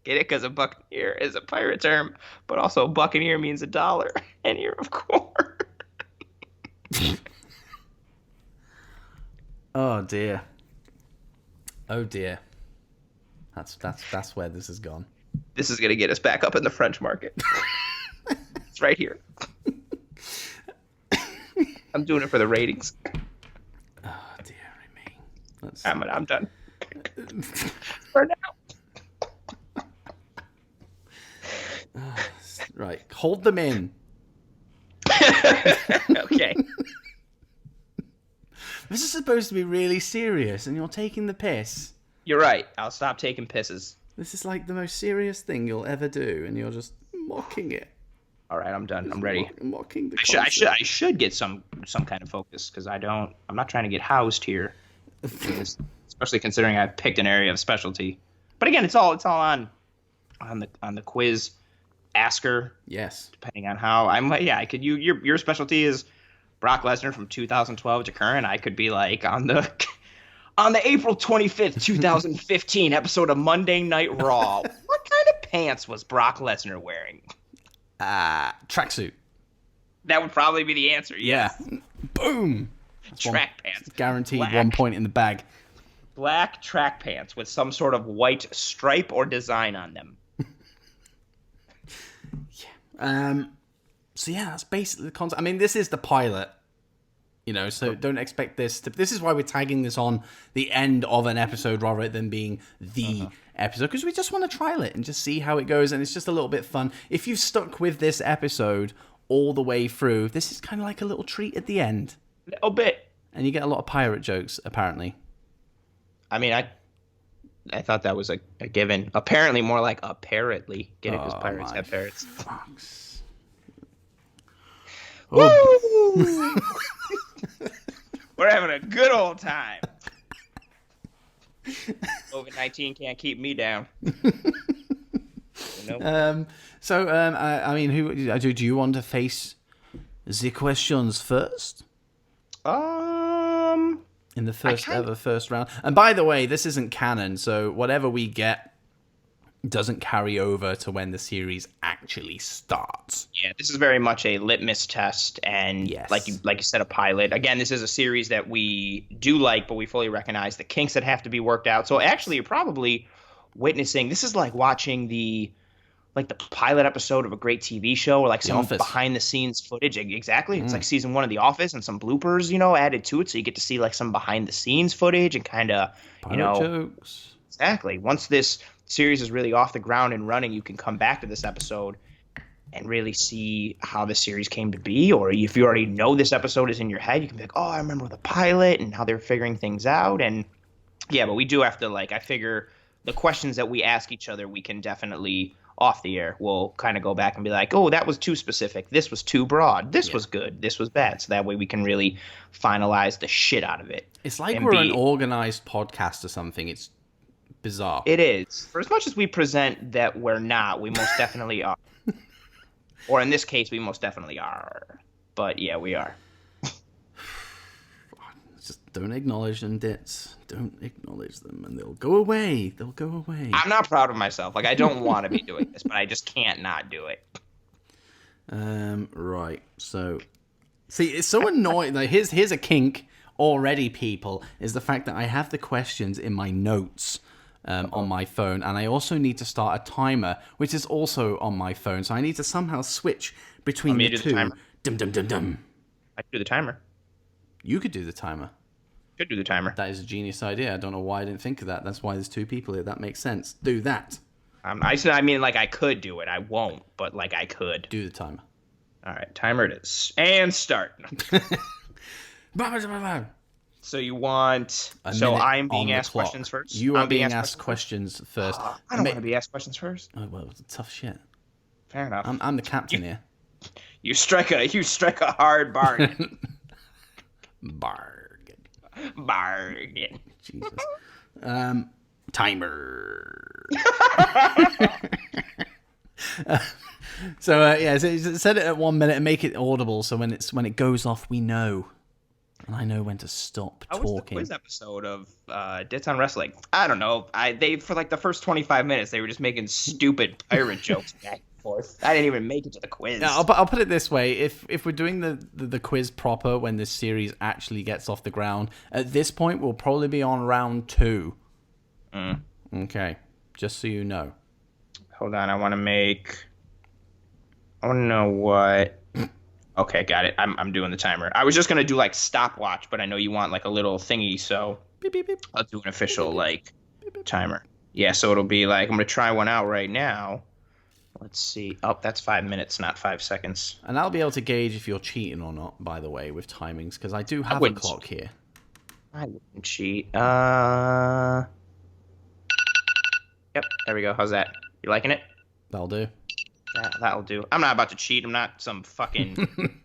Get it? Because a buccaneer is a pirate term, but also buccaneer means $1 and ear of corn. Oh dear. Oh dear. That's where this has gone. This is gonna get us back up in the French market. It's right here. I'm doing it for the ratings. Oh dear me. I'm done. For now. Right, hold them in. Okay. This is supposed to be really serious, and you're taking the piss. You're right. I'll stop taking pisses. This is like the most serious thing you'll ever do, and you're just mocking it. All right, I'm done. I'm ready. Mocking the I should get some kind of focus because I'm not trying to get housed here, especially considering I've picked an area of specialty. But again, it's all on the quiz asker. Yes. Depending on how I could. Your specialty is Brock Lesnar from 2012 to current. I could be like on the April 25th, 2015 episode of Monday Night Raw. What kind of pants was Brock Lesnar wearing? Tracksuit. That would probably be the answer. Yes. Yeah. Boom. Track pants. Guaranteed 1 point in the bag. Black track pants with some sort of white stripe or design on them. Yeah. So yeah, that's basically the concept. I mean, this is the pilot. So don't expect this to... This is why we're tagging this on the end of an episode rather than being the episode, because we just want to trial it and just see how it goes, and it's just a little bit fun. If you've stuck with this episode all the way through, this is kind of like a little treat at the end. A little bit. And you get a lot of pirate jokes, apparently. I mean, I thought that was a given. Apparently more like apparently. Get it? Because pirates have parrots. Fucks. Woo! We're having a good old time. COVID-19 can't keep me down. I mean, who do you want to face the questions first? In the first round. And by the way, this isn't canon, so whatever we get doesn't carry over to when the series actually starts. Yeah, this is very much a litmus test, and yes. like you said, a pilot. Again, this is a series that we do like, but we fully recognize the kinks that have to be worked out. So actually, you're probably witnessing. This is like watching the pilot episode of a great TV show, or like some behind the scenes footage. Exactly, it's like season 1 of The Office, and some bloopers, added to it, so you get to see like some behind the scenes footage and kind of, jokes. Exactly. Once this series is really off the ground and running, you can come back to this episode and really see how the series came to be. Or if you already know this episode is in your head, you can be like, oh, I remember the pilot and how they're figuring things out. And yeah, but we do have to, I figure the questions that we ask each other, we can definitely off the air, we'll kind of go back and be like, oh, that was too specific. This was too broad. This was good. This was bad. So that way we can really finalize the shit out of it. It's like we're an organized podcast or something. It's bizarre. It is. For as much as we present that we're not, we most definitely are. Or in this case, we most definitely are. But yeah, we are. Just don't acknowledge them, Dits. Don't acknowledge them, and they'll go away. They'll go away. I'm not proud of myself. I don't want to be doing this, but I just can't not do it. Right. So, see, it's so annoying. Like, here's a kink already, people, is the fact that I have the questions in my notes on my phone, and I also need to start a timer, which is also on my phone. So I need to somehow switch between the two. Dum dum dum dum. I can do the timer. You could do the timer. Could do the timer. That is a genius idea. I don't know why I didn't think of that. That's why there's two people here. That makes sense. Do that. I mean, like, I could do it. I won't, but, like, I could. Do the timer. All right, timer it is. And start. So you want... So I'm being asked questions first? You are being asked questions first. I don't want to be asked questions first. Oh, well, it's tough shit. Fair enough. I'm the captain here. You strike a hard bargain. Bargain. Jesus. Timer. So set it at 1 minute and make it audible. So when it goes off, we know, and I know when to stop talking. How was the quiz episode of Dits on Wrestling? I don't know. They for like the first 25 minutes they were just making stupid pirate jokes back and forth. I didn't even make it to the quiz. Yeah, I'll put it this way: if we're doing the quiz proper when this series actually gets off the ground, at this point we'll probably be on round 2. Okay, just so you know. Hold on, I want to know what. Okay, got it. I'm doing the timer. I was just gonna do like stopwatch, but I know you want like a little thingy, so beep, beep, beep. I'll do an official like timer. Yeah, so it'll be like I'm gonna try one out right now. Let's see. Oh, that's 5 minutes, not 5 seconds. And I'll be able to gauge if you're cheating or not, by the way, with timings, because I do have a clock here. I wouldn't cheat. Yep, there we go. How's that? You liking it? That'll do. That'll do. I'm not about to cheat. I'm not some fucking... I'm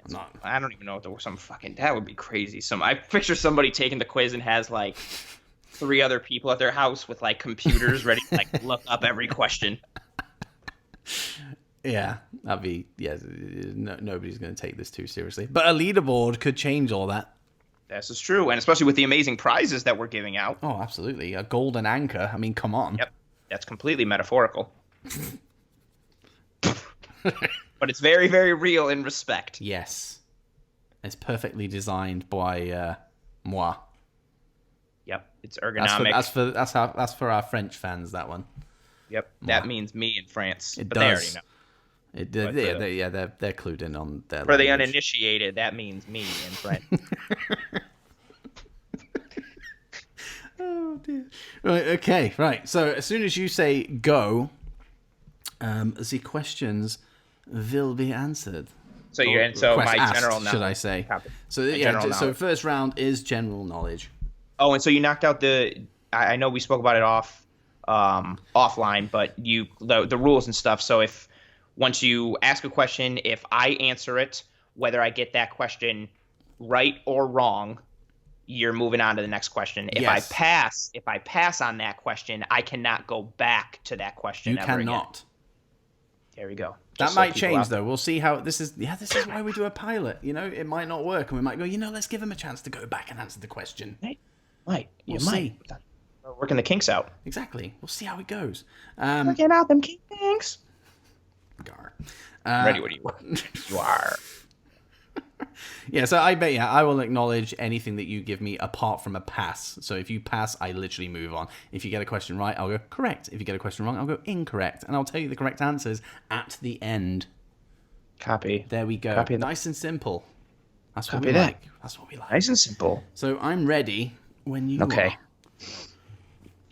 not. I don't even know what some fucking... That would be crazy. I picture somebody taking the quiz and has like 3 other people at their house with like computers ready to like look up every question. Yeah, that'd be... Yeah, nobody's going to take this too seriously. But a leaderboard could change all that. This is true, and especially with the amazing prizes that we're giving out. Oh, absolutely. A golden anchor. I mean, come on. Yep. That's completely metaphorical. But it's very, very real in respect. Yes. It's perfectly designed by moi. Yep. It's ergonomic. That's for our French fans, that one. Yep. Moi. That means me in France. It but does. They already know. They're clued in on their For language. the uninitiated, that means me in French. Oh dear. Right, okay, right. So as soon as you say go, the questions will be answered. So my asked, general knowledge. should I say? So so first round is general knowledge. Oh, and so you knocked out I know we spoke about it offline, but the rules and stuff. So once you ask a question, if I answer it, whether I get that question right or wrong, you're moving on to the next question. If I pass on that question, I cannot go back to that question. You cannot. Again. There we go. That might change though. We'll see how this is. Yeah, this is why we do a pilot. You know, it might not work, and we might go. Let's give him a chance to go back and answer the question. You might. We're working the kinks out. Exactly. We'll see how it goes. Working out them kinks. Gar. Ready? What do you want? You are. Yeah, so I will acknowledge anything that you give me apart from a pass. So if you pass, I literally move on. If you get a question right, I'll go correct. If you get a question wrong, I'll go incorrect. And I'll tell you the correct answers at the end. Copy. There we go. Copy nice and simple. That's what Copy we that. like. That's what we like. Nice and simple. So I'm ready when you Okay. are.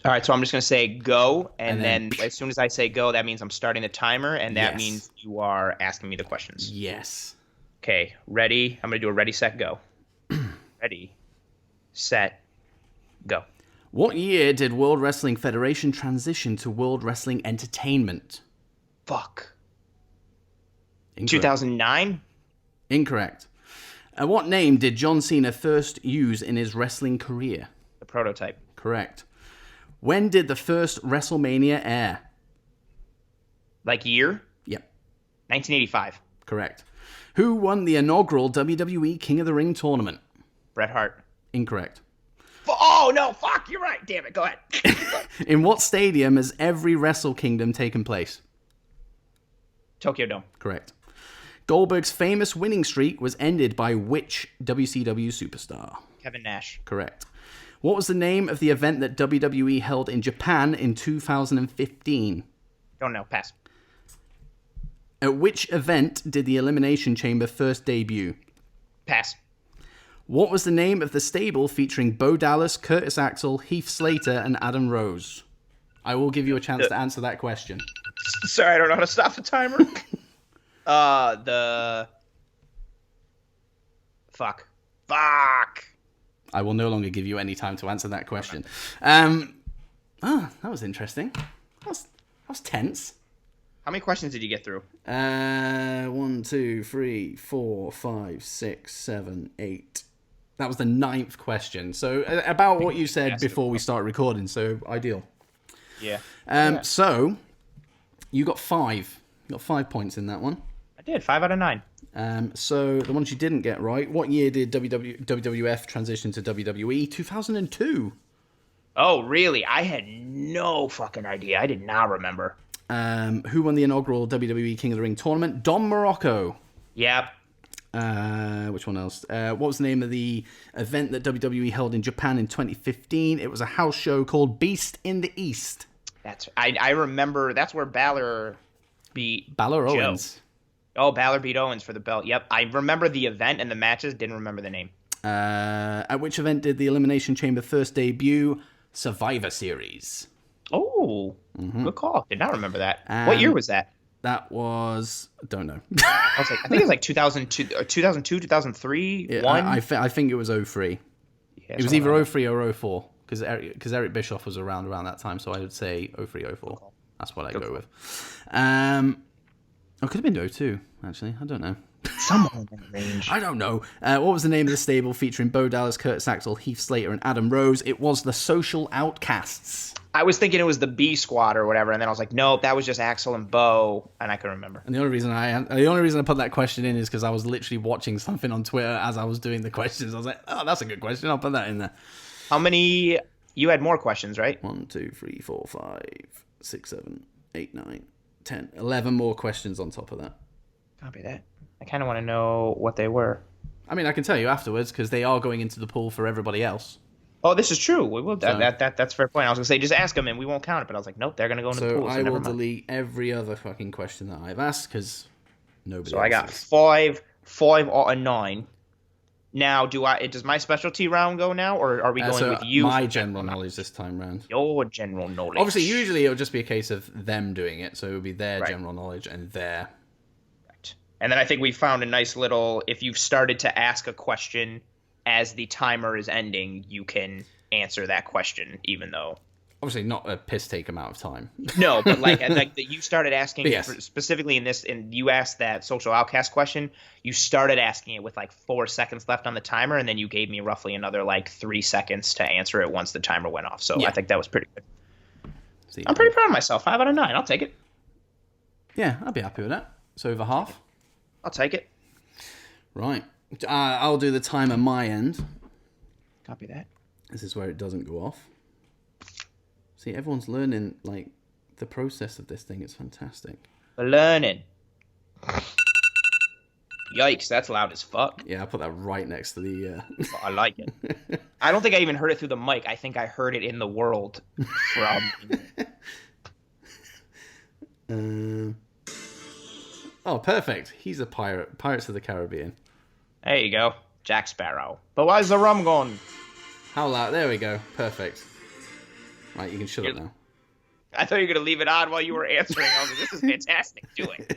All right, so I'm just going to say go, and then as soon as I say go, that means I'm starting the timer, and that means you are asking me the questions. Yes. Okay, ready? I'm going to do a ready, set, go. Ready, set, go. What year did World Wrestling Federation transition to World Wrestling Entertainment? Fuck. Incorrect. 2009? Incorrect. What name did John Cena first use in his wrestling career? The Prototype. Correct. When did the first WrestleMania air? Like year? Yep. 1985. Correct. Who won the inaugural WWE King of the Ring tournament? Bret Hart. Incorrect. Oh, no, fuck, you're right. Damn it, go ahead. In what stadium has every Wrestle Kingdom taken place? Tokyo Dome. Correct. Goldberg's famous winning streak was ended by which WCW superstar? Kevin Nash. Correct. What was the name of the event that WWE held in Japan in 2015? Don't know. Pass. At which event did the Elimination Chamber first debut? Pass. What was the name of the stable featuring Bo Dallas, Curtis Axel, Heath Slater, and Adam Rose? I will give you a chance to answer that question. Sorry, I don't know how to stop the timer. Fuck. I will no longer give you any time to answer that question. That was interesting. That was tense. How many questions did you get through? 1, 2, 3, 4, 5, 6, 7, 8. That was the 9th question. So about what you said before we start recording. So ideal. Yeah. So you got 5. You got 5 points in that one. I did. 5 out of 9. So the ones you didn't get right. What year did WWF transition to WWE? 2002. Oh, really? I had no fucking idea. I did not remember. Who won the inaugural WWE King of the Ring tournament? Don Morocco. Yep. Which one else? What was the name of the event that WWE held in Japan in 2015? It was a house show called Beast in the East. I remember. That's where Balor beat Balor Joe. Owens. Oh, Balor beat Owens for the belt. Yep. I remember the event and the matches. Didn't remember the name. At which event did the Elimination Chamber first debut? Survivor Series. Oh, good call. Did not remember that. What year was that? That was... don't know. I think it was like 2002, 2003, Yeah, 1. I think it was 03. Yeah, It was either 03 or 04. Because Eric Bischoff was around that time, so I would say 03, 04. That's what I go with. It could have been 02, actually. I don't know. Somewhere in that range. I don't know. What was the name of the stable featuring Bo Dallas, Curtis Axel, Heath Slater, and Adam Rose? It was the Social Outcasts. I was thinking it was the B Squad or whatever, and then I was like, nope, that was just Axel and Bo, and I couldn't remember. And the only reason I put that question in is because I was literally watching something on Twitter as I was doing the questions. I was like, oh, that's a good question. I'll put that in there. How many? You had more questions, right? 1, 2, 3, 4, 5, 6, 7, 8, 9, 10, 11 more questions on top of that. Copy that. I kind of want to know what they were. I mean, I can tell you afterwards because they are going into the pool for everybody else. Oh, this is true. We will. That's a fair point. I was gonna say just ask them and we won't count it, but I was like, nope, they're gonna go into the pool. So I will delete every other fucking question that I've asked because nobody. So I got 5 out of 9. Now, does my specialty round go now, or are we going with you? My general knowledge this time round. Your general knowledge. Obviously, usually it'll just be a case of them doing it, so it'll be their Right. general knowledge and their. Right. And then I think we found a nice little. If you've started to ask a question as the timer is ending, you can answer that question, even though. Obviously, not a piss take amount of time. No, but like you started asking Yes. specifically in this, and you asked that social outcast question. You started asking it with like 4 seconds left on the timer, and then you gave me roughly another like 3 seconds to answer it once the timer went off. So Yeah. I think that was pretty good. See, I'm pretty proud of myself. 5 out of 9. I'll take it. Yeah, I'd be happy with that. So over half. I'll take it. Right. I'll do the time on my end. Copy that. This is where it doesn't go off. See, everyone's learning, like, the process of this thing. It's fantastic. We're learning. Yikes, that's loud as fuck. Yeah, I put that right next to the... I like it. I don't think I even heard it through the mic. I think I heard it in the world from... Oh, perfect. He's a pirate. Pirates of the Caribbean. There you go. Jack Sparrow. But why's the rum gone? How loud? There we go. Perfect. Right, you can shut up now. I thought you were going to leave it on while you were answering. I was like, this is fantastic. Do it.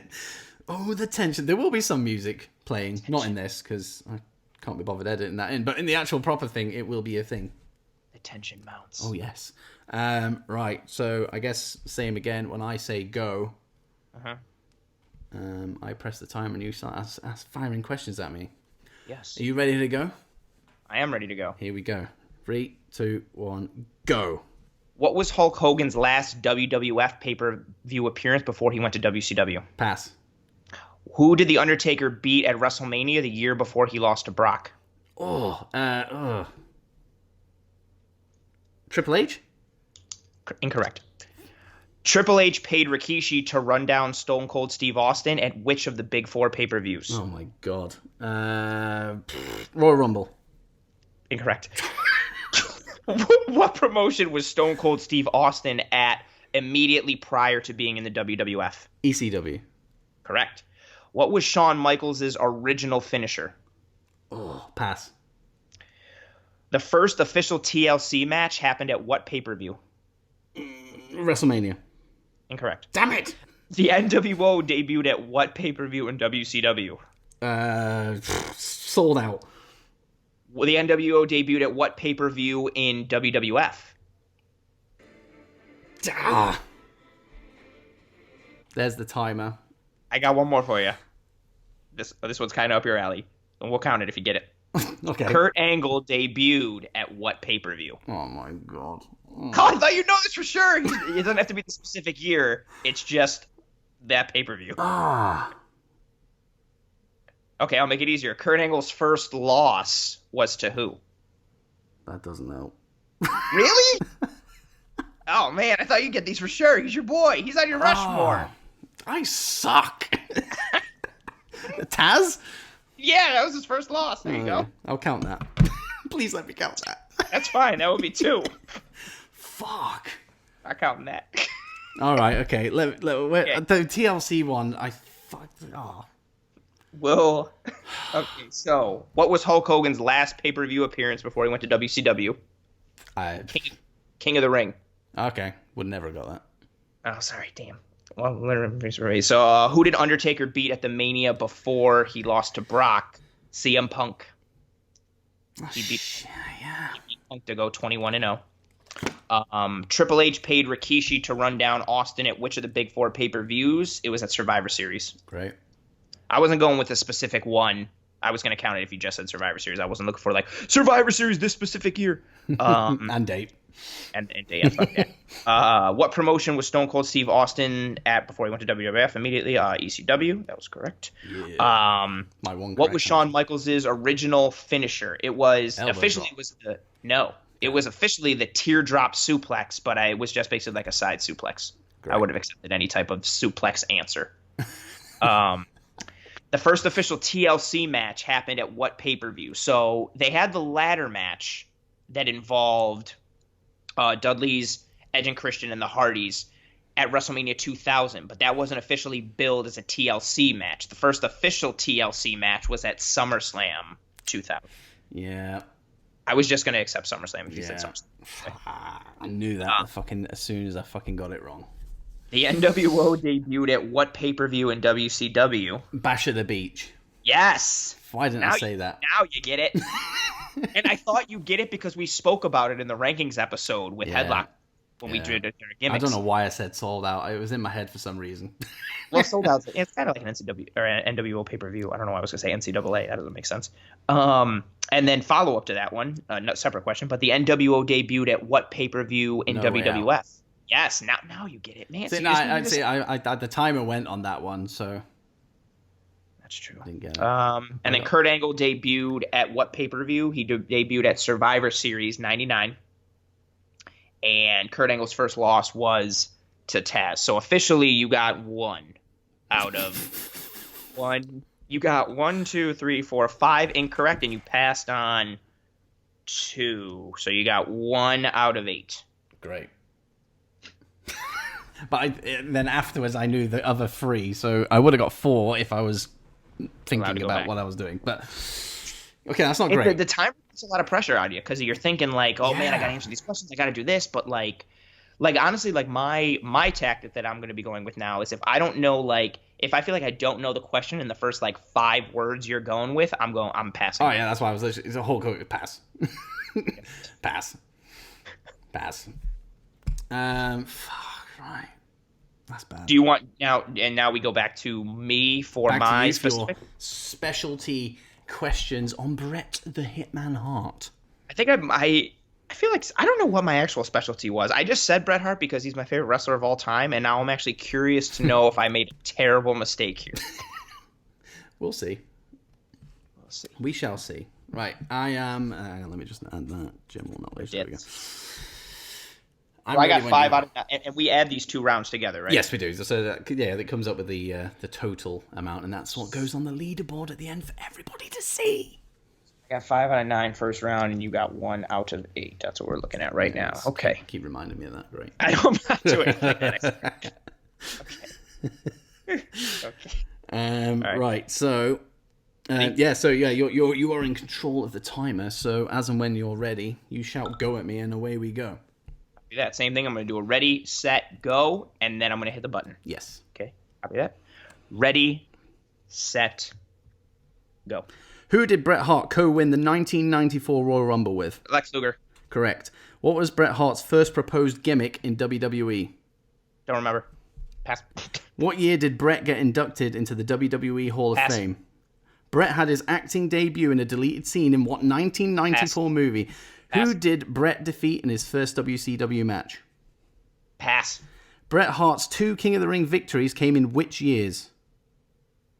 Oh, the tension. There will be some music playing. Not in this, because I can't be bothered editing that in. But in the actual proper thing, it will be a thing. The tension mounts. Oh, yes. Right, so I guess same again. When I say go, I press the timer and you start firing questions at me. Yes. Are you ready to go? I am ready to go. Here we go. 3, 2, 1, go. What was Hulk Hogan's last WWF pay-per-view appearance before he went to WCW? Pass. Who did The Undertaker beat at WrestleMania the year before he lost to Brock? Triple H? Incorrect. Triple H paid Rikishi to run down Stone Cold Steve Austin at which of the big 4 pay-per-views? Oh my god. Royal Rumble. Incorrect. What promotion was Stone Cold Steve Austin at immediately prior to being in the WWF? ECW. Correct. What was Shawn Michaels' original finisher? Oh, pass. The first official TLC match happened at what pay-per-view? WrestleMania. Incorrect. Damn it! The NWO debuted at what pay-per-view in WCW? Sold Out. Well, the NWO debuted at what pay-per-view in WWF? Ah. There's the timer. I got one more for you. This one's kind of up your alley, and we'll count it if you get it. Okay. Kurt Angle debuted at what pay-per-view? Oh my god. Oh, I thought you'd know this for sure. It doesn't have to be the specific year. It's just that pay-per-view. Ah. Okay, I'll make it easier. Kurt Angle's first loss was to who? That doesn't help. Really? Oh, man, I thought you'd get these for sure. He's your boy. He's on your Rushmore. I suck. Taz? Yeah, that was his first loss. There you go. I'll count that. Please let me count that. That's fine. That would be 2. Fuck. I'm counting that. All right, okay. Wait, Okay. the TLC one, I fucked. Oh. Well, okay, so what was Hulk Hogan's last pay-per-view appearance before he went to WCW? King of the Ring. Okay, would never have got that. Oh, sorry, damn. Well, so who did Undertaker beat at the Mania before he lost to Brock? CM Punk. He beat Punk to go 21-0. Triple H paid Rikishi to run down Austin at which of the big 4 pay-per-views? It was at Survivor Series. Great. I wasn't going with a specific one. I was going to count it if you just said Survivor Series. I wasn't looking for like Survivor Series this specific year. And date. And date. Fuck that. What promotion was Stone Cold Steve Austin at before he went to WWF immediately? ECW. That was correct. Yeah. My one. What was Shawn Michaels' original finisher? It was Elbow officially drop. It was officially the teardrop suplex, but it was just basically like a side suplex. Great. I would have accepted any type of suplex answer. The first official TLC match happened at what pay-per-view? So they had the ladder match that involved Dudley's, Edge and Christian, and the Hardys at WrestleMania 2000, but that wasn't officially billed as a TLC match. The first official TLC match was at SummerSlam 2000. Yeah. I was just going to accept SummerSlam if you said SummerSlam. I knew that as soon as I fucking got it wrong. The NWO debuted at what pay-per-view in WCW? Bash at the Beach. Yes. Why didn't I say that? Now you get it. And I thought you get it because we spoke about it in the rankings episode with Headlock when we did their gimmicks. I don't know why I said Sold Out. It was in my head for some reason. Well, Sold Out, it's kind of like an NCW or an NWO pay-per-view. I don't know why I was going to say NCAA. That doesn't make sense. And then follow up to that one, no, separate question, but the NWO debuted at what pay-per-view in WWF? Yes, now you get it, man. See, I the timer went on that one, so that's true. I didn't get it. And then Kurt Angle debuted at what pay-per-view? He debuted at Survivor Series 99. And Kurt Angle's first loss was to Taz. So officially you got 1 out of 1. You got 1, 2, 3, 4, 5 incorrect, and you passed on 2. So you got 1 out of 8. Great. But then afterwards I knew the other 3, so I would have got 4 if I was thinking about what I was doing. But okay, that's not great. The time puts a lot of pressure on you because you're thinking like, oh man, I got to answer these questions, I got to do this. But like honestly, like my tactic that I'm going to be going with now is if I don't know, like if I feel like I don't know the question in the first like 5 words you're going with, I'm passing. Oh yeah, that's why I was literally, it's a whole pass. Pass. Fuck, right. That's bad. Do you want now? And now we go back to me for my specific specialty questions on Bret the Hitman Hart. I think I feel like I don't know what my actual specialty was. I just said Bret Hart because he's my favorite wrestler of all time, and now I'm actually curious to know if I made a terrible mistake here. We'll see. We shall see. Right, I am. Let me just add that general knowledge. There we go. I got 5 out of 9, and we add these 2 rounds together, right? Yes, we do. So that comes up with the total amount, and that's what goes on the leaderboard at the end for everybody to see. I got 5 out of 9 first round, and you got 1 out of 8. That's what we're looking at right now. Okay. Keep reminding me of that. Great. I know I'm not doing it like that. Okay. Right. So, you are in control of the timer. So, as and when you're ready, you shout "go" at me, and away we go. Do that same thing. I'm going to do a ready, set, go, and then I'm going to hit the button. Yes. Okay. Copy that. Ready, set, go. Who did Bret Hart co-win the 1994 Royal Rumble with? Lex Luger. Correct. What was Bret Hart's first proposed gimmick in WWE? Don't remember. Pass. What year did Bret get inducted into the WWE Hall of Fame? Bret had his acting debut in a deleted scene in what 1994 movie? Who did Bret defeat in his first WCW match? Pass. Bret Hart's 2 King of the Ring victories came in which years?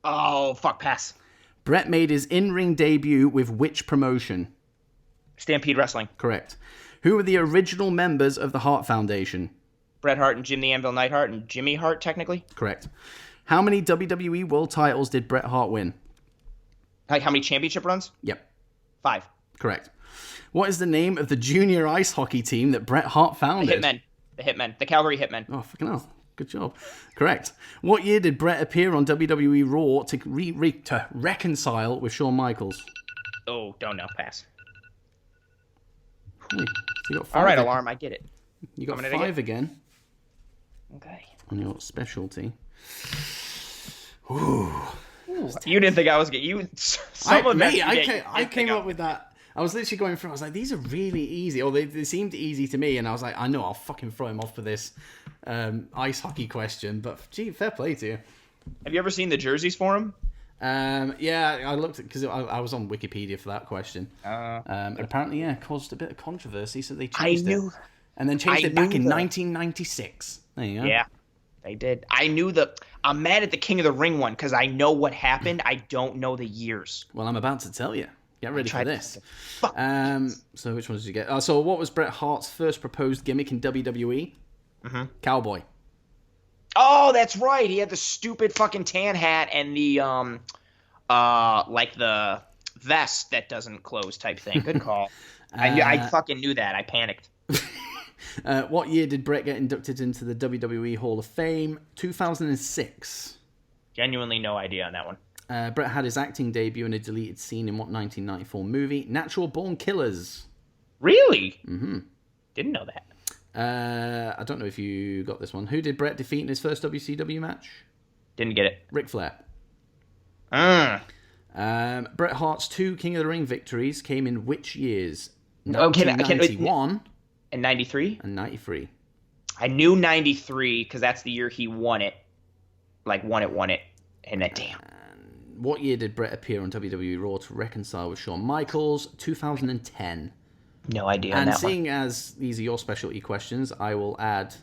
Oh, fuck, pass. Bret made his in-ring debut with which promotion? Stampede Wrestling. Correct. Who were the original members of the Hart Foundation? Bret Hart and Jim the Anvil Neidhart and Jimmy Hart, technically. Correct. How many WWE World titles did Bret Hart win? Like how many championship runs? Yep. 5. Correct. What is the name of the junior ice hockey team that Bret Hart founded? The Hitmen. The Calgary Hitmen. Oh, fucking hell. Good job. Correct. What year did Bret appear on WWE Raw to reconcile with Shawn Michaels? Oh, don't know. Pass. So you got 5 all right, Alarm. I get it. You got 5 again. Okay. On your specialty. Ooh. You didn't think I was getting you. I came up with that. I was literally going through. I was like, these are really easy, or they seemed easy to me, and I was like, I know I'll fucking throw him off for this ice hockey question. But gee, fair play to you. Have you ever seen the jerseys for him? Yeah, I looked at because I was on Wikipedia for that question. And apparently, caused a bit of controversy, so they changed it, and then changed it back in 1996. There you go. Yeah, they did. I'm mad at the King of the Ring one because I know what happened. I don't know the years. Well, I'm about to tell you. Get ready for this. So which ones did you get? So what was Bret Hart's first proposed gimmick in WWE? Mm-hmm. Cowboy. Oh, that's right. He had the stupid fucking tan hat and the like the vest that doesn't close type thing. Good call. I fucking knew that. I panicked. What year did Bret get inducted into the WWE Hall of Fame? 2006. Genuinely no idea on that one. Bret had his acting debut in a deleted scene in what 1994 movie? Natural Born Killers. Really? Mm-hmm. Didn't know that. I don't know if you got this one. Who did Bret defeat in his first WCW match? Didn't get it. Ric Flair. Bret Hart's 2 King of the Ring victories came in which years? 1991 and 93? And 93. I knew 93 because that's the year he won it. Like, won it. And then, damn. What year did Bret appear on WWE Raw to reconcile with Shawn Michaels? 2010. No idea. And seeing as these are your specialty questions, I will add.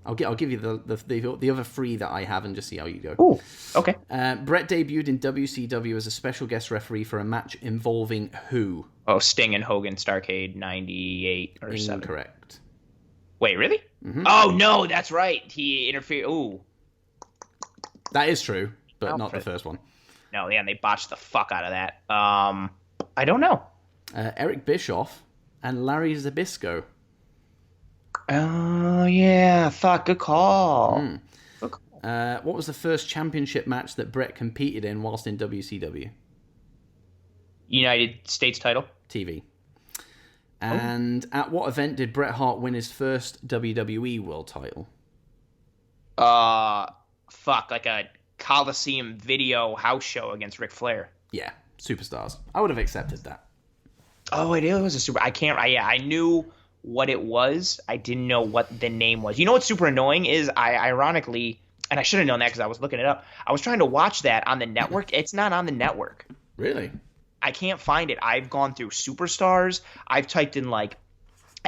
I'll give you the other 3 that I have and just see how you go. Ooh, okay. Bret debuted in WCW as a special guest referee for a match involving who? Oh, Sting and Hogan, Starrcade 98 or 7. Incorrect. Wait, really? Mm-hmm. Oh no, that's right. He interfered. Ooh. That is true, but not the first one. No, yeah, and they botched the fuck out of that. I don't know. Eric Bischoff and Larry Zbyszko. Oh, yeah. Fuck, good call. Good call. What was the first championship match that Bret competed in whilst in WCW? United States title. TV. And at what event did Bret Hart win his first WWE World title? Fuck, like a Coliseum video house show against Ric Flair. Yeah, Superstars. I would have accepted that. Oh, it was a super. I knew what it was. I didn't know what the name was. You know what's super annoying is ironically, and I should have known that because I was looking it up. I was trying to watch that on the network. It's not on the network. Really? I can't find it. I've gone through Superstars. I've typed in like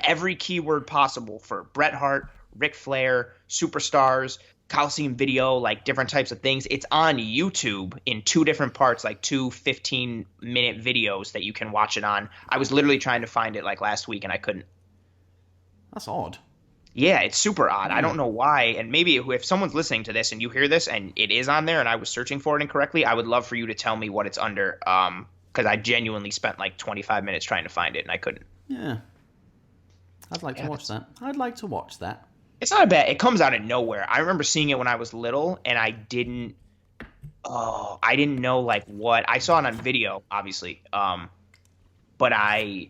every keyword possible for Bret Hart, Ric Flair, Superstars, Coliseum video, like different types of things. It's on YouTube in 2 different parts, like 2 15-minute videos that you can watch it on. I was literally trying to find it like last week and I couldn't. That's odd. Yeah, it's super odd. I don't know why. And maybe if someone's listening to this and you hear this and it is on there and I was searching for it incorrectly, I would love for you to tell me what it's under. Because I genuinely spent like 25 minutes trying to find it and I couldn't. Yeah. I'd like to watch that. I'd like to watch that. It's not bad. It comes out of nowhere. I remember seeing it when I was little and I didn't know like what. I saw it on video, obviously. But I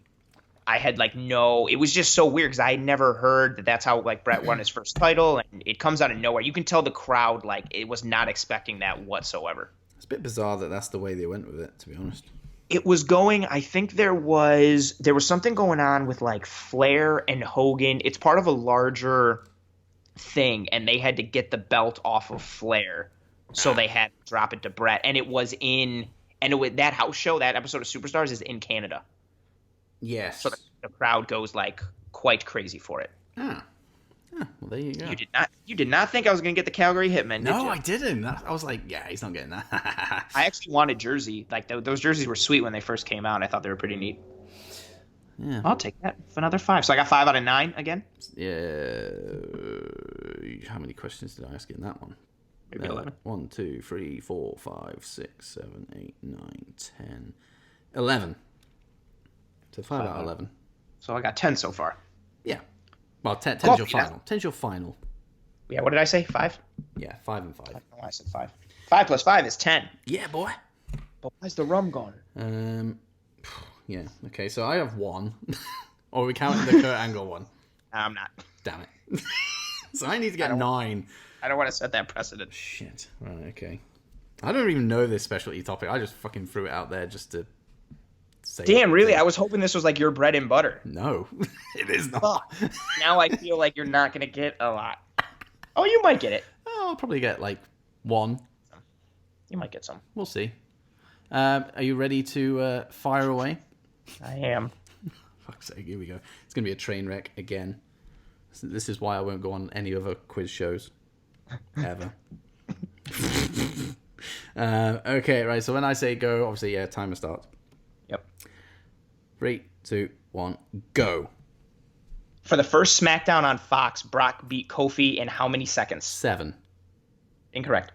had like it was just so weird because I had never heard that that's how like Brett won his first title, and it comes out of nowhere. You can tell the crowd like it was not expecting that whatsoever. It's a bit bizarre that that's the way they went with it, to be honest. It was going. I think there was something going on with like Flair and Hogan. It's part of a larger thing, and they had to get the belt off of Flair, so they had to drop it to Brett, and it was that house show, that episode of Superstars is in Canada. Yes. So the crowd goes like quite crazy for it. Well, there you go. You did not think I was going to get the Calgary Hitmen, did you? No, I didn't. I was like, yeah, he's not getting that. I actually wanted jersey. Like those jerseys were sweet when they first came out. And I thought they were pretty neat. Yeah. I'll take that for another 5. So I got 5 out of 9 again. Yeah. How many questions did I ask in that one? Maybe 11. 1, 2, 3, 4, 5, 6, 7, 8, 9, 10, 11. So 5 out of 11. So I got 10 so far. Yeah. Well, 10's your final. 10's your final. Yeah, what did I say? 5? Yeah, 5 and 5. I don't know why I said 5. 5 plus 5 is 10. Yeah, boy. But why's the rum gone? Yeah. Okay, so I have 1. Or are we counting the Kurt Angle one? I'm not. Damn it. So I need to get 9. I don't want to set that precedent. Shit. Right, okay. I don't even know this specialty topic. I just fucking threw it out there just to say. Damn, really? I was hoping this was like your bread and butter. No, it is not. Now I feel like you're not going to get a lot. Oh, you might get it. I'll probably get like 1. You might get some. We'll see. Are you ready to fire away? I am. Fuck's sake, here we go. It's going to be a train wreck again. This is why I won't go on any other quiz shows. Ever. Okay, right. So when I say go, obviously, yeah, timer starts. Yep. 3, 2, 1, go. For the first SmackDown on Fox, Brock beat Kofi in how many seconds? 7. Incorrect.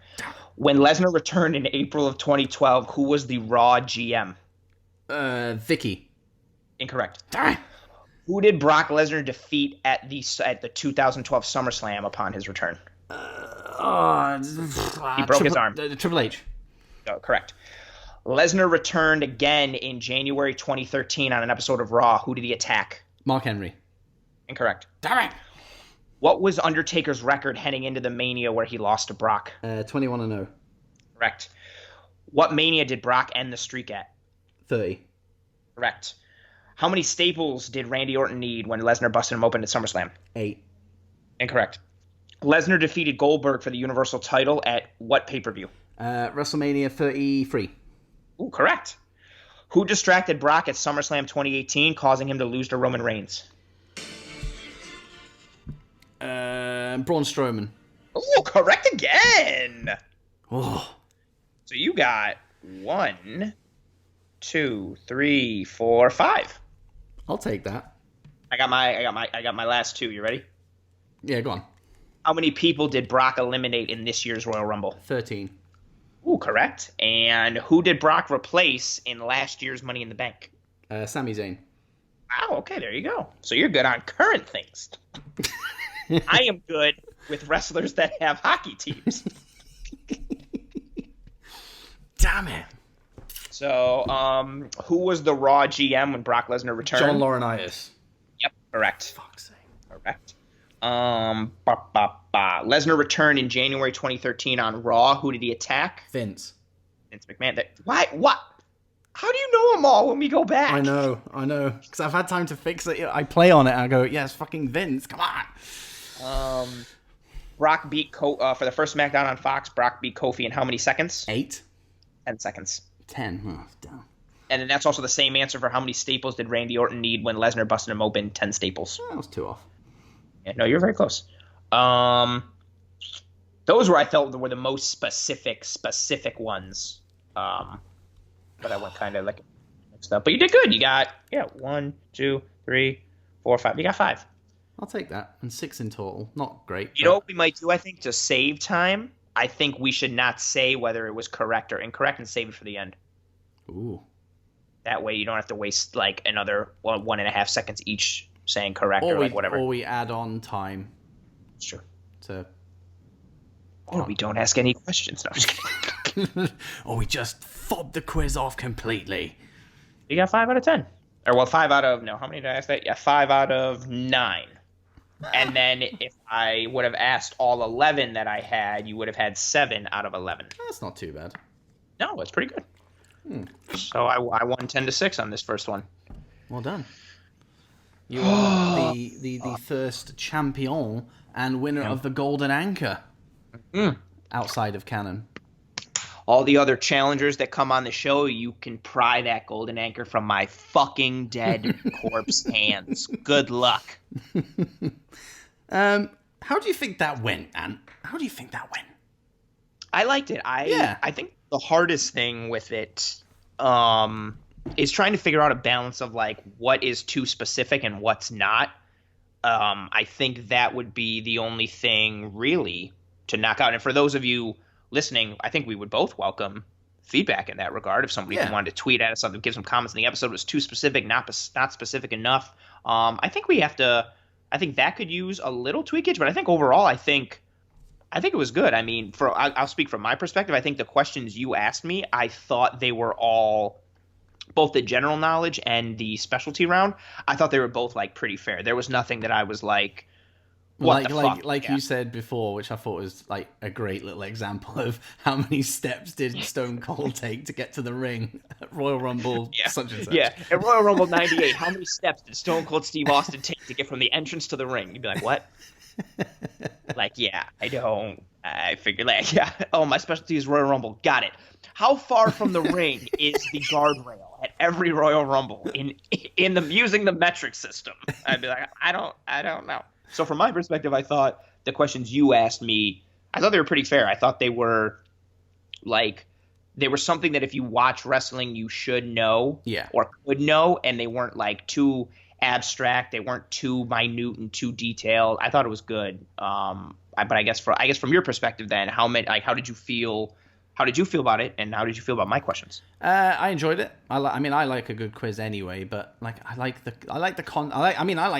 When Lesnar returned in April of 2012, who was the Raw GM? Vicky. Incorrect. Damn. Who did Brock Lesnar defeat at the 2012 SummerSlam upon his return? He broke his arm. Triple H. Oh, correct. Lesnar returned again in January 2013 on an episode of Raw. Who did he attack? Mark Henry. Incorrect. Damn it. What was Undertaker's record heading into the Mania where he lost to Brock? 21-0. Correct. What Mania did Brock end the streak at? 30. Correct. How many staples did Randy Orton need when Lesnar busted him open at SummerSlam? 8. Incorrect. Lesnar defeated Goldberg for the Universal title at what pay-per-view? WrestleMania 33. Ooh, correct. Who distracted Brock at SummerSlam 2018, causing him to lose to Roman Reigns? Braun Strowman. Ooh, correct again. Oh. So you got 1, 2, 3, 4, 5. I'll take that. I got my last 2. You ready? Yeah, go on. How many people did Brock eliminate in this year's Royal Rumble? 13. Ooh, correct. And who did Brock replace in last year's Money in the Bank? Sami Zayn. Wow, okay, there you go. So you're good on current things. I am good with wrestlers that have hockey teams. Damn it. So, who was the Raw GM when Brock Lesnar returned? John Laurinaitis. Yep, correct. Fuck's sake. Correct. Lesnar returned in January 2013 on Raw. Who did he attack? Vince McMahon. Why? What? How do you know them all when we go back? I know. Because I've had time to fix it. I play on it and I go, yeah, it's fucking Vince. Come on. Brock beat for the first SmackDown on Fox. Brock beat Kofi in how many seconds? 8. 10 seconds. 10. Oh, damn. And then that's also the same answer for how many staples did Randy Orton need when Lesnar busted him open? 10 staples. That was 2 off. Yeah, no, you're very close. Those were I felt were the most specific ones. But I went kind of like mixed up. But you did good. You got 1, 2, 3, 4, 5. You got 5. I'll take that. And 6 in total. Not great. You know what we might do, I think, to save time? I think we should not say whether it was correct or incorrect and save it for the end. Ooh. That way you don't have to waste like another 1.5 seconds each saying correct or like whatever. Or we add on time. Sure. Or we don't ask any questions. No, I'm just kidding. Or we just fob the quiz off completely. You got 5 out of 10. Or well, 5 out of, no, how many did I ask that? Yeah, 5 out of 9. And then if I would have asked all 11 that I had, you would have had 7 out of 11. That's not too bad. No, that's pretty good. So I won 10-6 on this first one. Well done. You are the first champion and winner of the Golden Anchor outside of canon. All the other challengers that come on the show, you can pry that Golden Anchor from my fucking dead corpse hands. Good luck. How do you think that went, Ant? How do you think that went? I liked it. I think the hardest thing with it is trying to figure out a balance of like what is too specific and what's not. I think that would be the only thing really to knock out. And for those of you listening, I think we would both welcome feedback in that regard. If somebody wanted to tweet at us something, give some comments, and the episode was too specific, not specific enough. I think that could use a little tweakage, but I think overall, I think it was good. I mean, I'll speak from my perspective. I think the questions you asked me, I thought they were all, both the general knowledge and the specialty round, I thought they were both like pretty fair. There was nothing that I was like, what the fuck? Like you said before, which I thought was like a great little example of how many steps did Stone Cold take to get to the ring at Royal Rumble such and such. Yeah, at Royal Rumble 98, how many steps did Stone Cold Steve Austin take to get from the entrance to the ring? You'd be like, what? Like, yeah, I figured that, yeah. Oh, my specialty is Royal Rumble. Got it. How far from the ring is the guardrail at every Royal Rumble in the using the metric system? I'd be like, I don't know. So from my perspective, I thought the questions you asked me, I thought they were pretty fair. I thought they were something that if you watch wrestling, you should know or could know, and they weren't like too abstract. They weren't too minute and too detailed. I thought it was good. But I guess from your perspective, then how did you feel? How did you feel about it, and how did you feel about my questions? I enjoyed it. I like a good quiz anyway, but like I like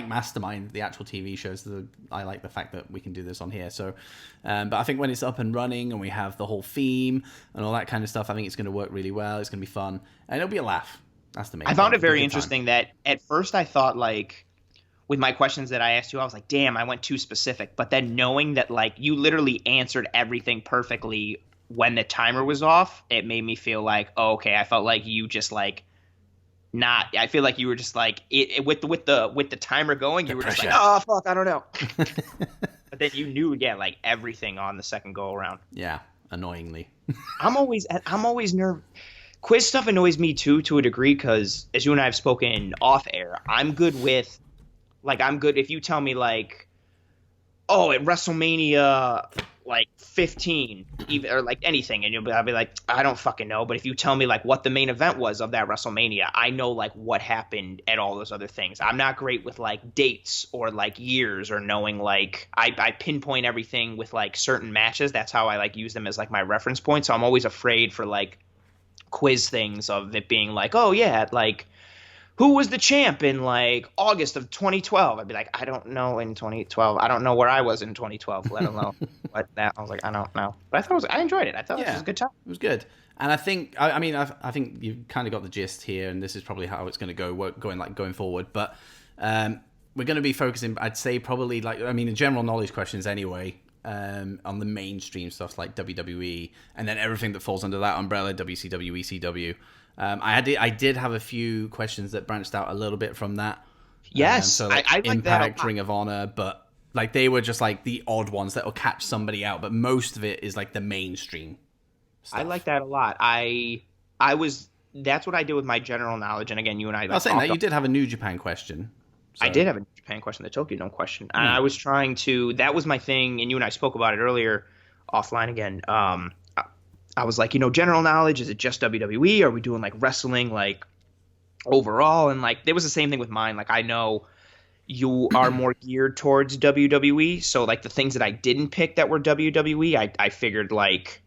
Mastermind, the actual TV shows. I like the fact that we can do this on here. So, but I think when it's up and running and we have the whole theme and all that kind of stuff, I think it's going to work really well. It's going to be fun, and it'll be a laugh. That's the main thing. I found it very interesting that at first I thought like with my questions that I asked you, I was like, damn, I went too specific. But then knowing that like you literally answered everything perfectly when the timer was off, it made me feel like, oh, okay, I felt like you just like not. I feel like you were just like with the timer going, you were just like, oh fuck, I don't know. But then you knew, like everything on the second go around. Yeah, annoyingly. I'm always nervous. Quiz stuff annoys me too, to a degree, because as you and I have spoken off air, I'm good if you tell me like, oh, at WrestleMania like 15, even or like anything, and I'll be like, I don't fucking know. But if you tell me like what the main event was of that WrestleMania, I know like what happened at all those other things. I'm not great with like dates or like years or knowing like I pinpoint everything with like certain matches. That's how I like use them as like my reference point. So I'm always afraid for like quiz things of it being like, oh yeah, like who was the champ in like August of 2012? I'd be like, I don't know in 2012. I don't know where I was in 2012, let alone what that. I was like, I don't know. But I enjoyed it. I thought it was a good time. It was good. And I think, I think you've kind of got the gist here, and this is probably how it's going to go going forward. But we're going to be focusing, I'd say probably in general knowledge questions anyway, on the mainstream stuff like WWE, and then everything that falls under that umbrella, WCW, ECW. I did have a few questions that branched out a little bit from that. Yes, so like I like Impact, that. Ring of Honor, but like they were just like the odd ones that will catch somebody out. But most of it is like the mainstream stuff. I like that a lot. That's what I did with my general knowledge. And again, you and I was saying that you did have a New Japan question. So. I did have a New Japan question, the Tokyo Dome question. And I was trying to, that was my thing, and you and I spoke about it earlier offline again. I was like, general knowledge, is it just WWE? Are we doing like wrestling like overall? And like, it was the same thing with mine. Like, I know you are more geared towards WWE. So like the things that I didn't pick that were WWE, I figured like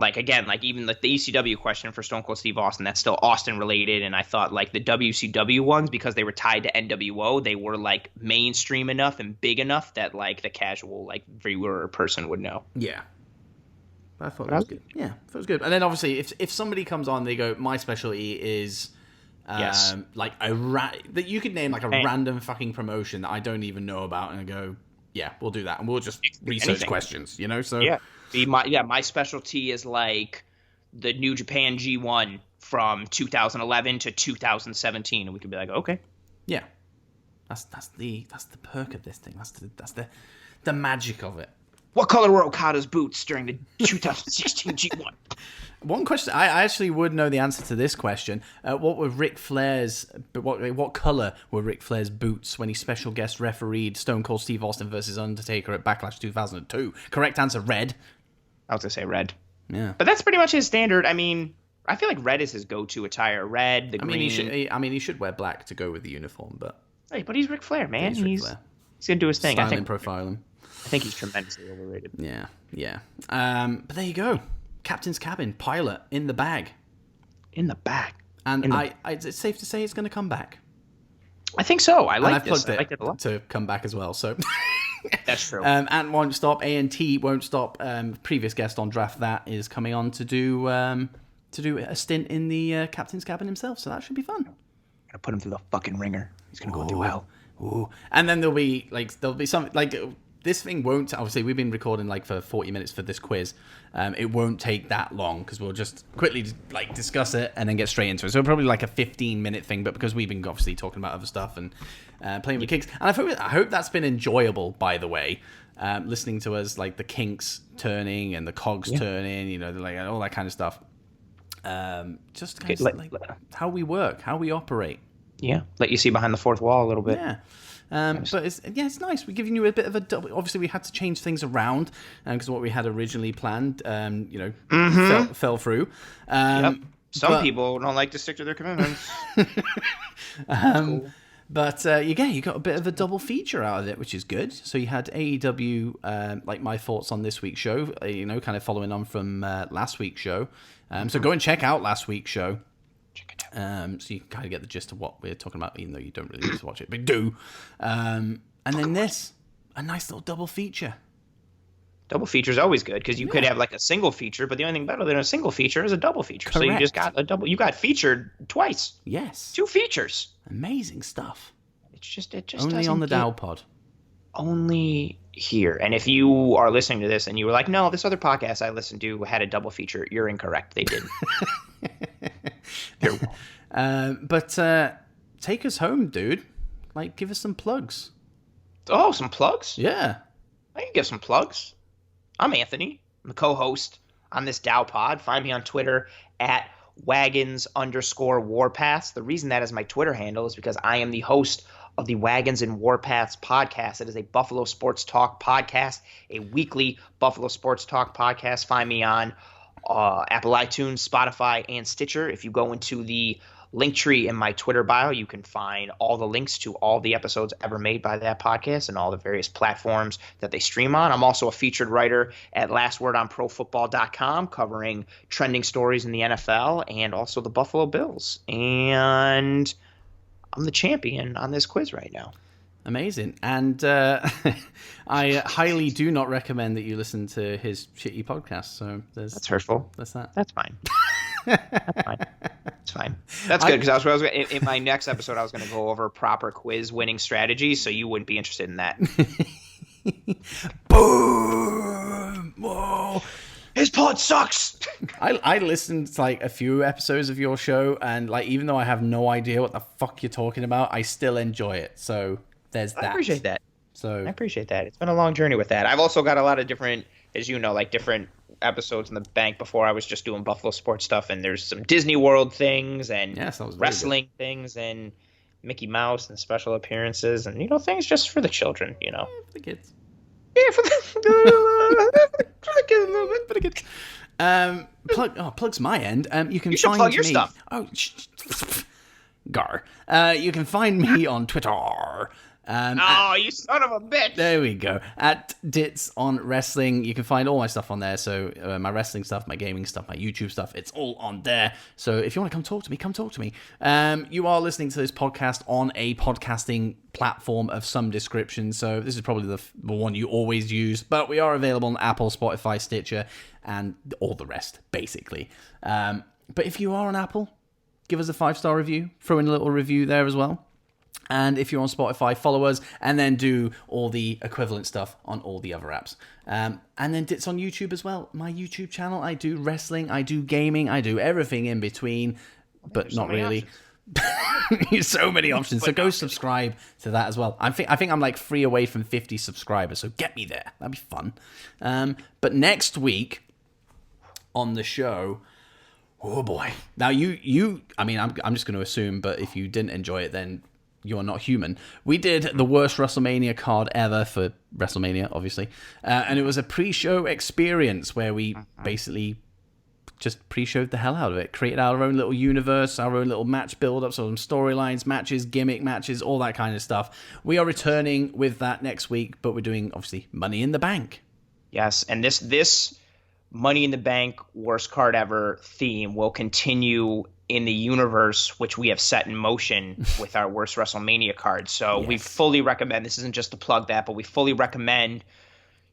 again, like even like the ECW question for Stone Cold Steve Austin, that's still Austin related. And I thought like the WCW ones, because they were tied to NWO, they were like mainstream enough and big enough that like the casual like viewer or person would know. Yeah. I thought it was good. Yeah, I thought it was good. And then obviously, if somebody comes on, they go, my specialty is like that you could name like a random fucking promotion that I don't even know about, and I go, yeah, we'll do that, and we'll just research questions, you know. So my specialty is like the New Japan G1 from 2011 to 2017, and we could be like, okay, yeah, that's the perk of this thing. That's the magic of it. What color were Okada's boots during the 2016 G1? One question, I actually would know the answer to this question. What were Ric Flair's? What color were Ric Flair's boots when he special guest refereed Stone Cold Steve Austin versus Undertaker at Backlash 2002? Correct answer: red. I was gonna say red. Yeah, but that's pretty much his standard. I mean, I feel like red is his go-to attire. Red, the green. He should wear black to go with the uniform, but but he's Ric Flair, man. He's gonna do his thing. Styling, profiling. I think he's tremendously overrated. Yeah. But there you go. Captain's Cabin, pilot, in the bag. In the bag. And it's safe to say it's going to come back. I think so. I like this. I liked it a lot. To come back as well, so... That's true. Ant won't stop. A&T won't stop. Previous guest on Draft That is coming on to do a stint in the Captain's Cabin himself, so that should be fun. I'm going to put him through the fucking ringer. He's going to go do hell. Ooh. And then there'll be some... like. This thing won't, obviously we've been recording like for 40 minutes for this quiz. It won't take that long because we'll just quickly like discuss it and then get straight into it. So probably like a 15-minute thing, but because we've been obviously talking about other stuff and playing with kinks. And I hope that's been enjoyable, by the way, listening to us like the kinks turning and the cogs turning, you know, like all that kind of stuff. Just kind of like how we work, how we operate. Yeah, let you see behind the fourth wall a little bit. Yeah. But it's nice. We're giving you a bit of a double. Obviously, we had to change things around because what we had originally planned, fell through. Some people don't like to stick to their commitments. Cool. But you got a bit of a double feature out of it, which is good. So you had AEW, like my thoughts on this week's show, kind of following on from last week's show. So go and check out last week's show. So you can kind of get the gist of what we're talking about, even though you don't really need to watch it, but do. And then a nice little double feature. Double feature is always good because you could have like a single feature, but the only thing better than a single feature is a double feature. Correct. So you just got a double. You got featured twice. Yes. 2 features. Amazing stuff. It just only on the DOWPOD. Only here. And if you are listening to this and you were like, no, this other podcast I listened to had a double feature, you're incorrect. They didn't. But take us home, dude. Like, give us some plugs. Oh, some plugs? Yeah. I can give some plugs. I'm Anthony. I'm the co-host on this DOWPOD. Find me on Twitter at wagons_warpaths. The reason that is my Twitter handle is because I am the host of the Wagons and Warpaths podcast. It is a Buffalo Sports Talk podcast, a weekly Buffalo Sports Talk podcast. Find me on Apple iTunes, Spotify, and Stitcher. If you go into the link tree in my Twitter bio, you can find all the links to all the episodes ever made by that podcast and all the various platforms that they stream on. I'm also a featured writer at lastwordonprofootball.com covering trending stories in the NFL and also the Buffalo Bills. And I'm the champion on this quiz right now. Amazing. And I highly do not recommend that you listen to his shitty podcast. So that's hurtful. That's that. That's fine. That's fine. It's fine. That's good because I was in my next episode I was going to go over proper quiz winning strategies, so you wouldn't be interested in that. Boom! Whoa! His pod sucks. I listened to like a few episodes of your show, and like even though I have no idea what the fuck you're talking about, I still enjoy it. So there's that. I appreciate that. So I appreciate that. It's been a long journey with that. I've also got a lot of different, as you know, like different episodes in the bank before I was just doing Buffalo sports stuff, and there's some Disney World things and wrestling things and Mickey Mouse and special appearances and things just for the children, for the kids. Yeah, for the kids a little bit. For the kids. Plugs my end. You can should find plug your me. Stuff. Oh, gar. You can find me on Twitter Oh, you son of a bitch! There we go. At Dits on Wrestling, you can find all my stuff on there. So my wrestling stuff, my gaming stuff, my YouTube stuff, it's all on there. So if you want to come talk to me, come talk to me. You are listening to this podcast on a podcasting platform of some description. So this is probably the one you always use. But we are available on Apple, Spotify, Stitcher, and all the rest, basically. But if you are on Apple, give us a 5-star review. Throw in a little review there as well. And if you're on Spotify, follow us, and then do all the equivalent stuff on all the other apps. And then Dits on YouTube as well. My YouTube channel, I do wrestling, I do gaming, I do everything in between, but not really. So many options. So go subscribe to that as well. I think I'm like 3 away from 50 subscribers, so get me there. That'd be fun. But next week on the show... Oh boy! Now I mean, I'm just going to assume, but if you didn't enjoy it, then you're not human. We did the worst WrestleMania card ever for WrestleMania, obviously, and it was a pre-show experience where we basically just pre-showed the hell out of it, created our own little universe, our own little match build-ups, some storylines, matches, gimmick matches, all that kind of stuff. We are returning with that next week, but we're doing obviously Money in the Bank. Yes, and this Money in the Bank worst card ever theme will continue in the universe which we have set in motion with our worst WrestleMania card. So we fully recommend, this isn't just to plug that, but we fully recommend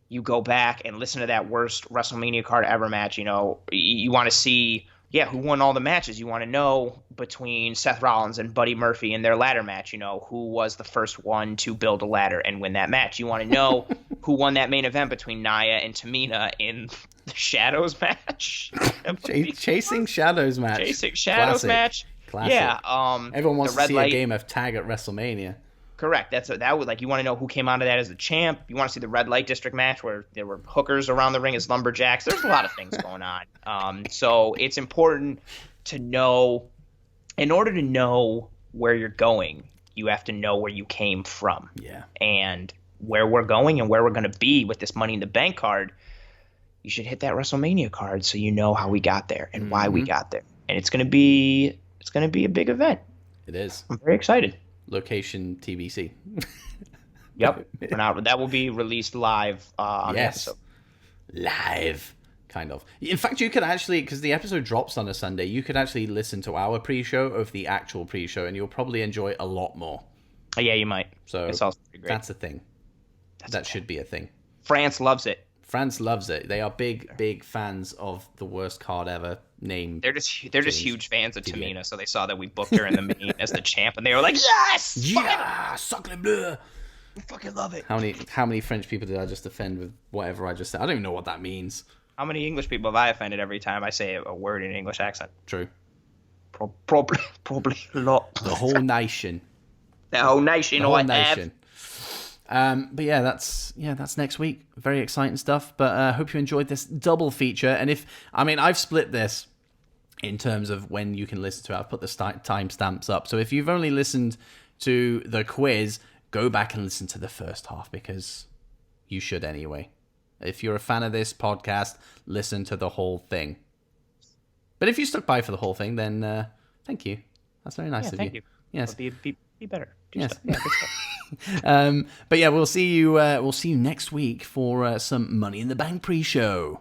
you go back and listen to that worst WrestleMania card ever match. You know, you want to see, who won all the matches. You want to know between Seth Rollins and Buddy Murphy in their ladder match, you know, who was the first one to build a ladder and win that match. You want to know who won that main event between Nia and Tamina in the Shadows match. Chasing Shadows match. Chasing Shadows match. Classic. Yeah. Everyone wants to see a game of tag at WrestleMania. Correct. That would, like, you want to know who came out of that as the champ. You want to see the Red Light District match where there were hookers around the ring as lumberjacks. There's a lot of things going on. So it's important to know, in order to know where you're going, you have to know where you came from. Yeah. And where we're going and where we're going to be with this Money in the Bank card, you should hit that WrestleMania card so you know how we got there and why we got there. And it's going to be a big event. It is. I'm very excited. Location TBC. Yep. That will be released live on the episode. Live, kind of. In fact, you could actually, because the episode drops on a Sunday, you could actually listen to our pre-show of the actual pre-show, and you'll probably enjoy it a lot more. Oh, yeah, you might. So it's also pretty great. That's a thing. That should be a thing. France loves it. France loves it. They are big fans of the worst card ever named. They're just huge fans of Tamina, so they saw that we booked her in the main as the champ, and they were like, yes! Yeah! Sacre bleu! I fucking love it. How many French people did I just offend with whatever I just said? I don't even know what that means. How many English people have I offended every time I say a word in an English accent? True. Probably a lot. The whole nation. The whole nation. The whole nation. But that's next week. Very exciting stuff. But I hope you enjoyed this double feature. And I've split this in terms of when you can listen to it. I've put the timestamps up. So if you've only listened to the quiz, go back and listen to the first half, because you should anyway. If you're a fan of this podcast, listen to the whole thing. But if you stuck by for the whole thing, then thank you. That's very nice of you. Thank you. Yes. Be better. Yes. Stuff. Yeah, good stuff. But yeah, we'll see you next week for some Money in the Bank pre-show.